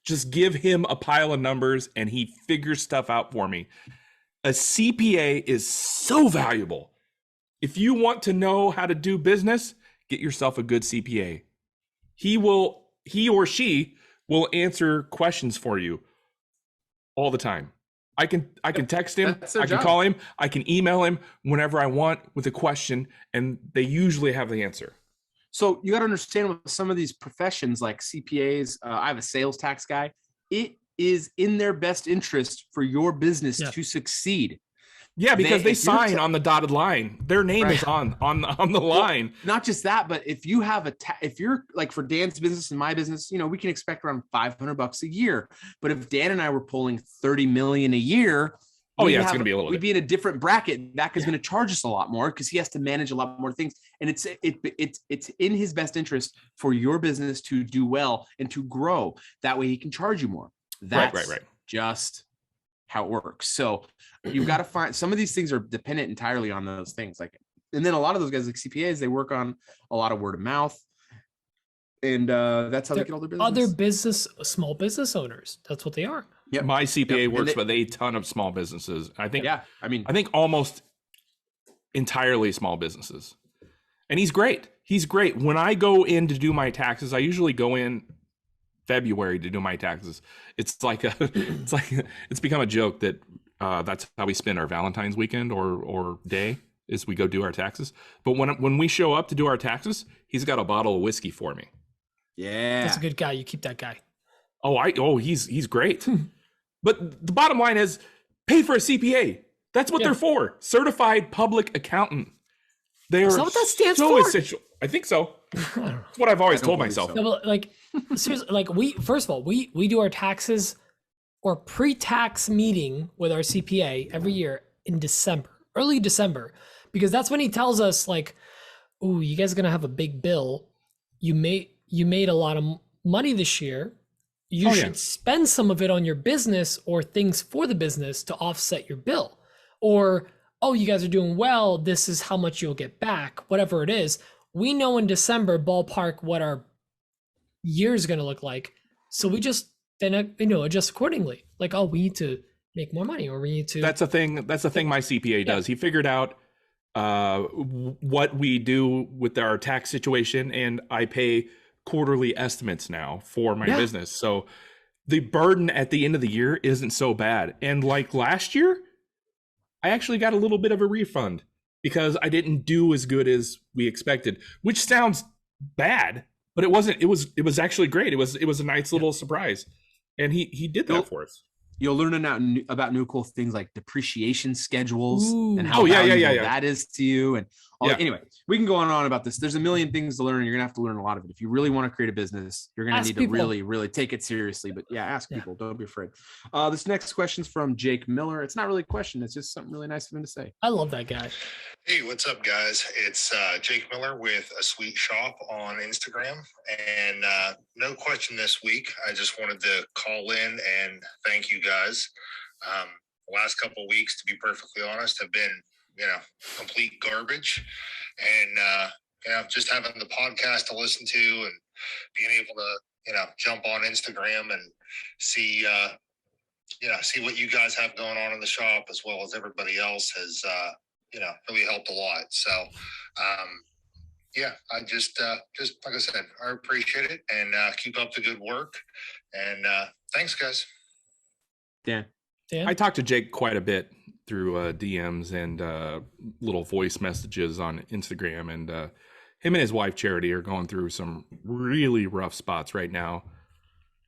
just give him a pile of numbers and he figures stuff out for me. A CPA is so valuable. If you want to know how to do business, get yourself a good CPA. He or she will answer questions for you all the time. I can text him, I can call him, I can email him whenever I want with a question, and they usually have the answer. So you got to understand with some of these professions like CPAs, I have a sales tax guy. It is in their best interest for your business to succeed. Yeah, because they sign on the dotted line. Their name is on the line. Well, not just that, but if you have if you're like for Dan's business and my business, we can expect around $500 a year. But if Dan and I were pulling 30 million a year, it's going to be a little. We'd be in a different bracket. That is going to charge us a lot more because he has to manage a lot more things, and it's in his best interest for your business to do well and to grow. That way, he can charge you more. That's right. Just how it works. So you've got to find some of these things are dependent entirely on those things. And then a lot of those guys like CPAs, they work on a lot of word of mouth. And that's how they get all their business. Small business owners. That's what they are. Yep. My CPA works with a ton of small businesses. I think almost entirely small businesses. And he's great. When I go in to do my taxes, I usually go in February to do my taxes. It's become a joke that that's how we spend our Valentine's weekend or day is we go do our taxes. But when we show up to do our taxes, he's got a bottle of whiskey for me. Yeah, that's a good guy. You keep that guy. He's great. But the bottom line is pay for a CPA. That's what they're for. Certified public accountant. They are what that stands so for? essential. I think so. That's what I've always told myself. No, but seriously, we do our taxes or pre-tax meeting with our CPA every year in December, early December, because that's when he tells us "Ooh, you guys are gonna have a big bill. You made a lot of money this year. You should spend some of it on your business or things for the business to offset your bill. Or, you guys are doing well. This is how much you'll get back, whatever it is." We know in December, ballpark, what our year is going to look like. So we just then, adjust accordingly. We need to make more money, or we need to. That's the thing my CPA does. He figured out what we do with our tax situation, and I pay quarterly estimates now for my business. So the burden at the end of the year isn't so bad. And like last year, I actually got a little bit of a refund because I didn't do as good as we expected, which sounds bad, but it wasn't. It was actually great. It was a nice little surprise, and he did that for us. You'll learn about new cool things like depreciation schedules and how that is to you. And anyway, we can go on and on about this. There's a million things to learn, and you're gonna have to learn a lot of it. If you really want to create a business, you're gonna need to really, really take it seriously. But ask people. Don't be afraid. This next question's from Jake Miller. It's not really a question. It's just something really nice of him to say. I love that guy. Hey, what's up, guys? It's Jake Miller with A Sweet Shop on Instagram. And no question this week. I just wanted to call in and thank you guys. The last couple of weeks, to be perfectly honest, have been, complete garbage. And, just having the podcast to listen to and being able to, jump on Instagram and see what you guys have going on in the shop as well as everybody else has, really helped a lot. So, I just like I said, I appreciate it and keep up the good work. And thanks, guys. Dan? I talked to Jake quite a bit through DMs and little voice messages on Instagram. And him and his wife, Charity, are going through some really rough spots right now.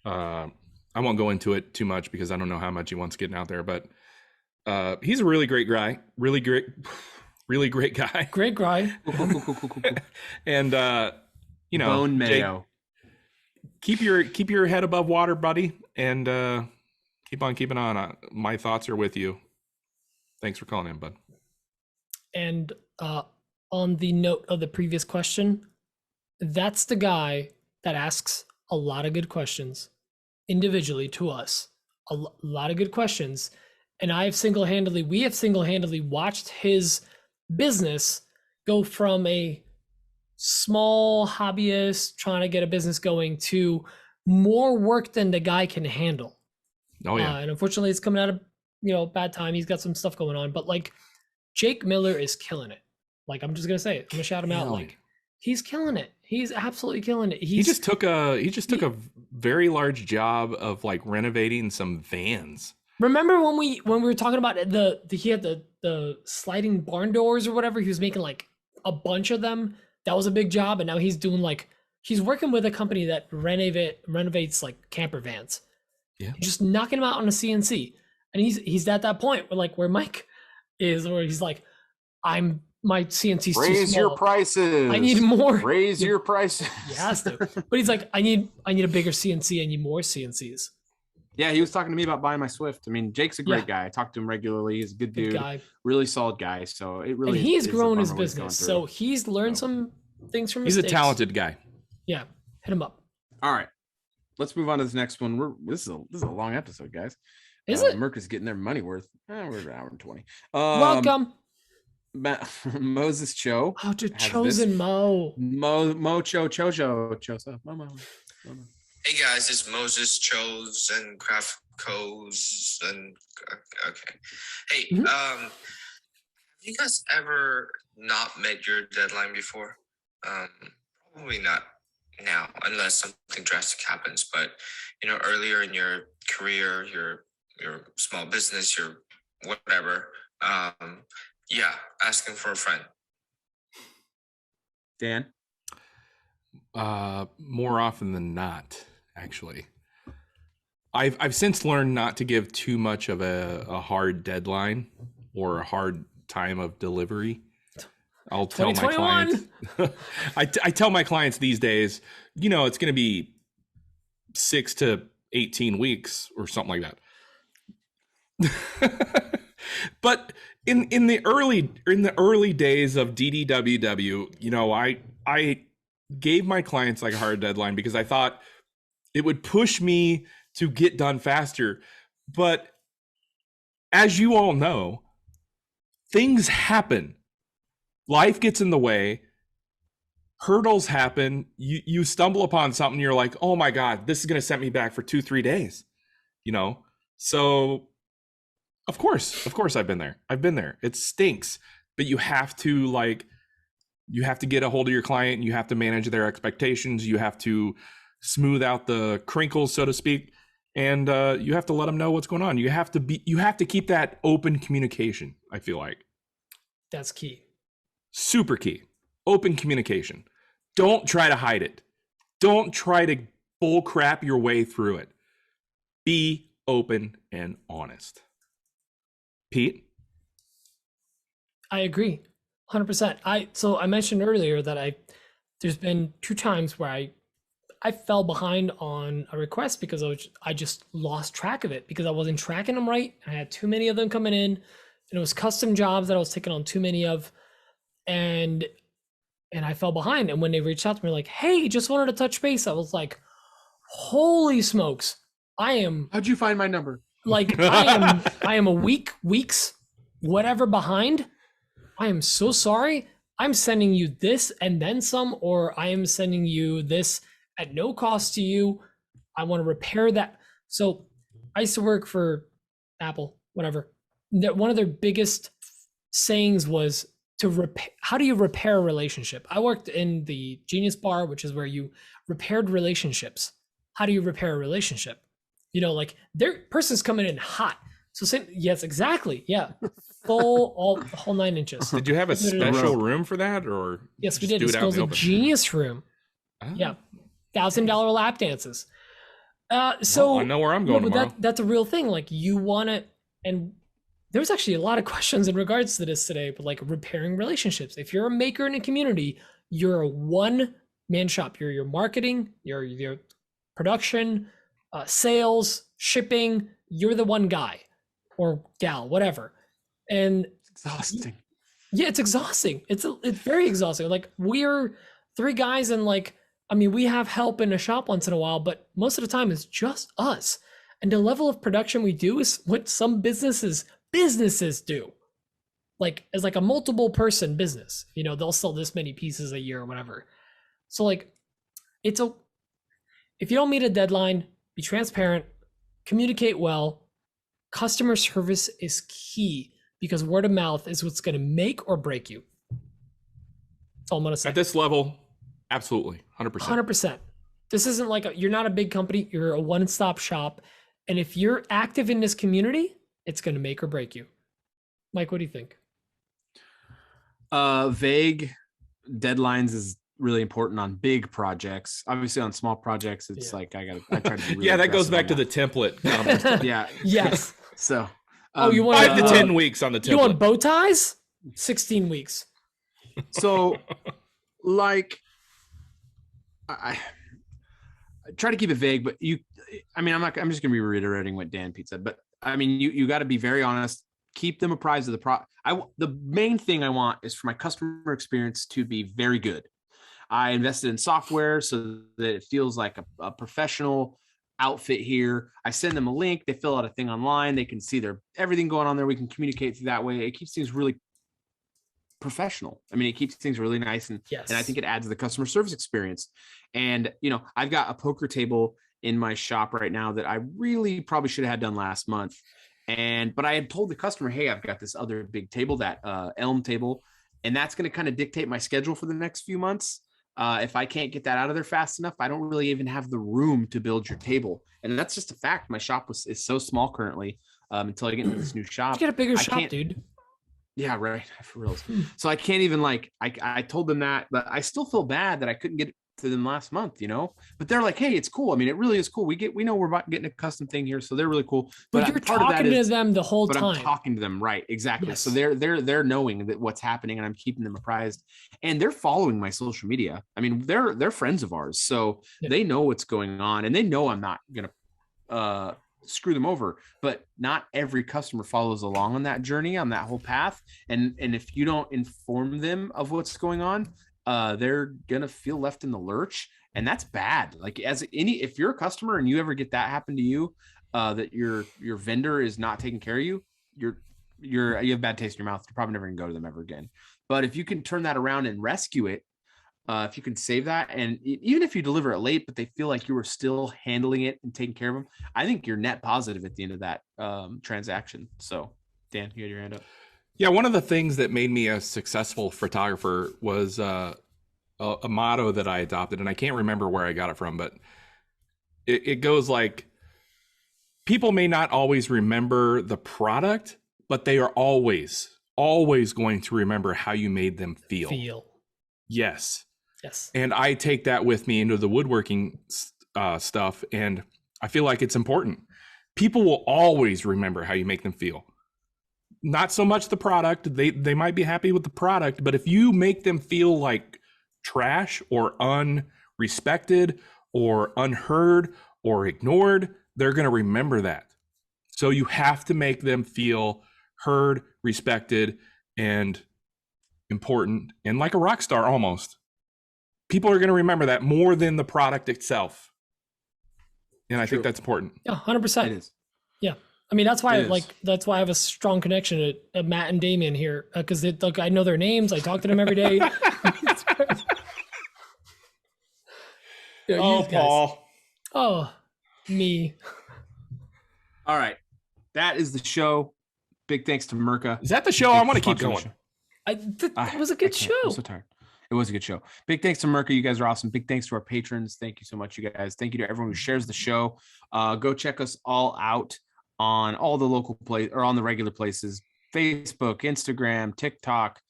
I won't go into it too much because I don't know how much he wants getting out there, but he's a really great guy. Really great guy. Great guy. Cool. And Bone Mayo. Jake, keep your head above water, buddy, and keep on keeping on. My thoughts are with you. Thanks for calling in, bud. And on the note of the previous question, that's the guy that asks a lot of good questions individually to us. A lot of good questions. And we have single-handedly watched his business go from a small hobbyist trying to get a business going to more work than the guy can handle. Oh yeah. And unfortunately, it's coming out of bad time. He's got some stuff going on, but like Jake Miller is killing it. Like, I'm just gonna say it. I'm gonna shout him out. Like, he's killing it. He's absolutely killing it. He just took a very large job of like renovating some vans. Remember when we were talking about he had the sliding barn doors or whatever? He was making like a bunch of them. That was a big job, and now he's doing like he's working with a company that renovates like camper vans. Yeah, just knocking them out on a CNC, and he's at that point where Mike is, where he's like, my CNC's too small. Raise your prices. I need more. Raise your prices. He has to, but he's like, I need a bigger CNC. I need more CNCs. Yeah, he was talking to me about buying my Swift. I mean, Jake's a great guy. I talk to him regularly. He's a good dude, guy. Really solid guy. So it really. And he's grown his business, so he's learned some things from. He's mistakes. a talented guy. Yeah, hit him up. All right, let's move on to this next one. This is a long episode, guys. Is it? Merka's getting their money worth. We're an hour and 20. Welcome, Moses Cho. Oh, to chosen Mo. Choso. Mo. Hey guys, it's Moses Chose and Craft Co's and okay. Hey, have you guys ever not met your deadline before? Probably not now, unless something drastic happens. But earlier in your career, your small business, your whatever. Asking for a friend. Dan? More often than not, actually. I've since learned not to give too much of a hard deadline or a hard time of delivery. I'll tell my clients. I tell my clients these days, it's going to be 6 to 18 weeks or something like that. But in the early days of DDWW, I gave my clients like a hard deadline because I thought it would push me to get done faster. But as you all know, things happen. Life gets in the way. Hurdles happen. You stumble upon something. You're like, oh my God, this is going to set me back for 2-3 days. So of course I've been there. It stinks, but you have to get a hold of your client, and you have to manage their expectations. You have to smooth out the crinkles, so to speak. And you have to let them know what's going on. You have to keep that open communication. I feel like that's key. Super key. Open communication. Don't try to hide it. Don't try to bull crap your way through it. Be open and honest. Pete? I agree 100%. I mentioned earlier that there's been 2 times where I fell behind on a request because I just lost track of it because I wasn't tracking them right. I had too many of them coming in, and it was custom jobs that I was taking on too many of, and I fell behind. And when they reached out to me like, hey, just wanted to touch base, I was like, holy smokes, how'd you find my number? Like, I am a weeks whatever behind. I am so sorry. I'm sending you this and then some, or I am sending you this at no cost to you. I want to repair that. So I used to work for Apple, whatever. One of their biggest sayings was how do you repair a relationship? I worked in the Genius Bar, which is where you repaired relationships. How do you repair a relationship? Like their person's coming in hot. So yes, exactly. Yeah. The whole 9 inches. Did you have a special room for that, or? Yes, we did. It was a Genius room. Oh. Yeah. $1,000 lap dances. So I know where I'm going tomorrow. That's a real thing. Like you want to, and there's actually a lot of questions in regards to this today, but like repairing relationships. If you're a maker in a community, you're a one-man shop. You're your marketing, your production, sales, shipping. You're the one guy or gal, whatever. And it's exhausting. Yeah, it's exhausting. It's very exhausting. Like we're 3 guys, and we have help in a shop once in a while, but most of the time it's just us. And the level of production we do is what some businesses do. Like as like a multiple person business, they'll sell this many pieces a year or whatever. So like if you don't meet a deadline, be transparent, communicate well, customer service is key because word of mouth is what's going to make or break you. That's all I'm going to say. At this level, absolutely, 100%. 100%. This isn't like you're not a big company. You're a one-stop shop. And if you're active in this community, it's going to make or break you. Mike, what do you think? Vague deadlines is really important on big projects. Obviously on small projects, it's like I try to be really that goes back to that. the template. Yeah. Yes. So you want 5 to 10 weeks on the template. You want bow ties? 16 weeks. So like I try to keep it vague, but I'm just gonna be reiterating what Dan Pete said, but I mean you got to be very honest, keep them apprised of the main thing I want is for my customer experience to be very good. I invested in software so that it feels like a professional outfit here. I send them a link, they fill out a thing online, they can see everything going on there. We can communicate through that way. It keeps things really professional. I mean, it keeps things really nice, and I think it adds to the customer service experience. And I've got a poker table in my shop right now that I really probably should have had done last month. But I had told the customer, hey, I've got this other big table, that elm table, and that's going to kind of dictate my schedule for the next few months. If I can't get that out of there fast enough, I don't really even have the room to build your table. And that's just a fact. My shop is so small currently until I get into this new shop. You get a bigger shop, dude. Yeah, right. For real. So I can't even I told them that, but I still feel bad that I couldn't get it to them last month, but they're like, hey, it's cool. I mean, it really is cool. We know we're about getting a custom thing here. So they're really cool. But you're talking to them the whole time. I'm talking to them. Right. Exactly. Yes. So they're knowing that what's happening, and I'm keeping them apprised, and they're following my social media. I mean, they're friends of ours. So they know what's going on, and they know I'm not going to, screw them over, but not every customer follows along on that journey, on that whole path. And if you don't inform them of what's going on, they're gonna feel left in the lurch, and that's bad. Like if you're a customer and you ever get that happen to you, that your vendor is not taking care of you, you have bad taste in your mouth. You're probably never gonna go to them ever again. But if you can turn that around and rescue it, if you can save that, and even if you deliver it late, but they feel like you were still handling it and taking care of them, I think you're net positive at the end of that transaction. So, Dan, you had your hand up. Yeah, one of the things that made me a successful photographer was a motto that I adopted, and I can't remember where I got it from, but it goes like, people may not always remember the product, but they are always going to remember how you made them feel. Yes. And I take that with me into the woodworking stuff, and I feel like it's important. People will always remember how you make them feel. Not so much the product. They might be happy with the product, but if you make them feel like trash or unrespected or unheard or ignored, they're going to remember that. So you have to make them feel heard, respected, and important, and like a rock star almost. People are going to remember that more than the product itself. And I think that's important. Yeah, 100%. It is. Yeah. I mean, that's why that's why I have a strong connection to Matt and Damien here, because I know their names. I talk to them every day. Paul. Oh, me. All right. That is the show. Big thanks to MIRKA. Is that the show? I want to keep going. It was a good show. I'm so tired. It was a good show. Big thanks to MIRKA. You guys are awesome. Big thanks to our patrons. Thank you so much, you guys. Thank you to everyone who shares the show. Go check us all out on all the local or on the regular places: Facebook, Instagram, TikTok,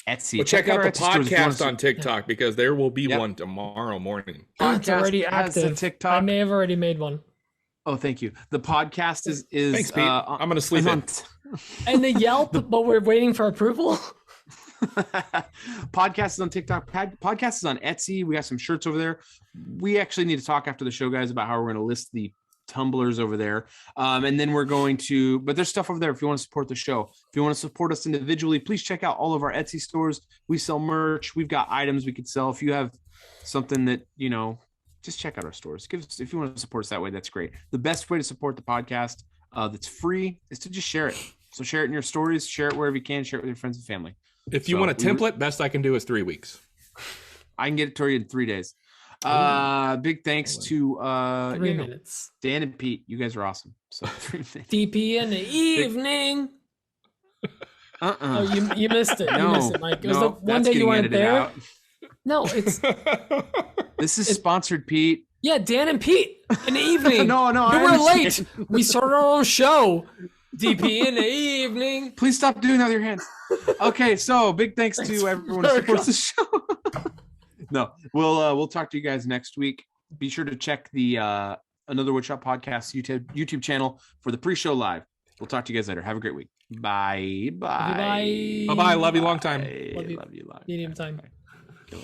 Etsy. Well, check out the podcast on TikTok, because there will be one tomorrow morning. It's already active. TikTok. I may have already made one. Oh, thank you. The podcast is Thanks, Pete. I'm going to sleep in. And the Yelp, but we're waiting for approval. Podcast is on TikTok. Podcast is on Etsy. We got some shirts over there. We actually need to talk after the show, guys, about how we're going to list the tumblers over there. And then we're going to, but there's stuff over there if you want to support the show. If you want to support us individually, please check out all of our Etsy stores. We sell merch. We've got items we could sell. If you have something that, just check out our stores. If you want to support us that way, that's great. The best way to support the podcast that's free is to just share it. So share it in your stories, share it wherever you can, share it with your friends and family. If you want a template, best I can do is 3 weeks. I can get it to you in 3 days. Big thanks to 3 minutes. Dan and Pete. You guys are awesome. So 3 minutes. DP in the evening. Oh, you missed it. You missed it, Mike. It was the one day you weren't there. Out. No, it's. This is sponsored, Pete. Yeah, Dan and Pete in the evening. No, you were late. We started our own show. DP in the evening. Please stop doing that with your hands. Okay, so big thanks to everyone who supports the show. No, we'll talk to you guys next week. Be sure to check the Another Woodshop Podcast YouTube channel for the pre-show live. We'll talk to you guys later. Have a great week. Bye. Bye. Bye. Love you long time. Love you. Medium time. Bye.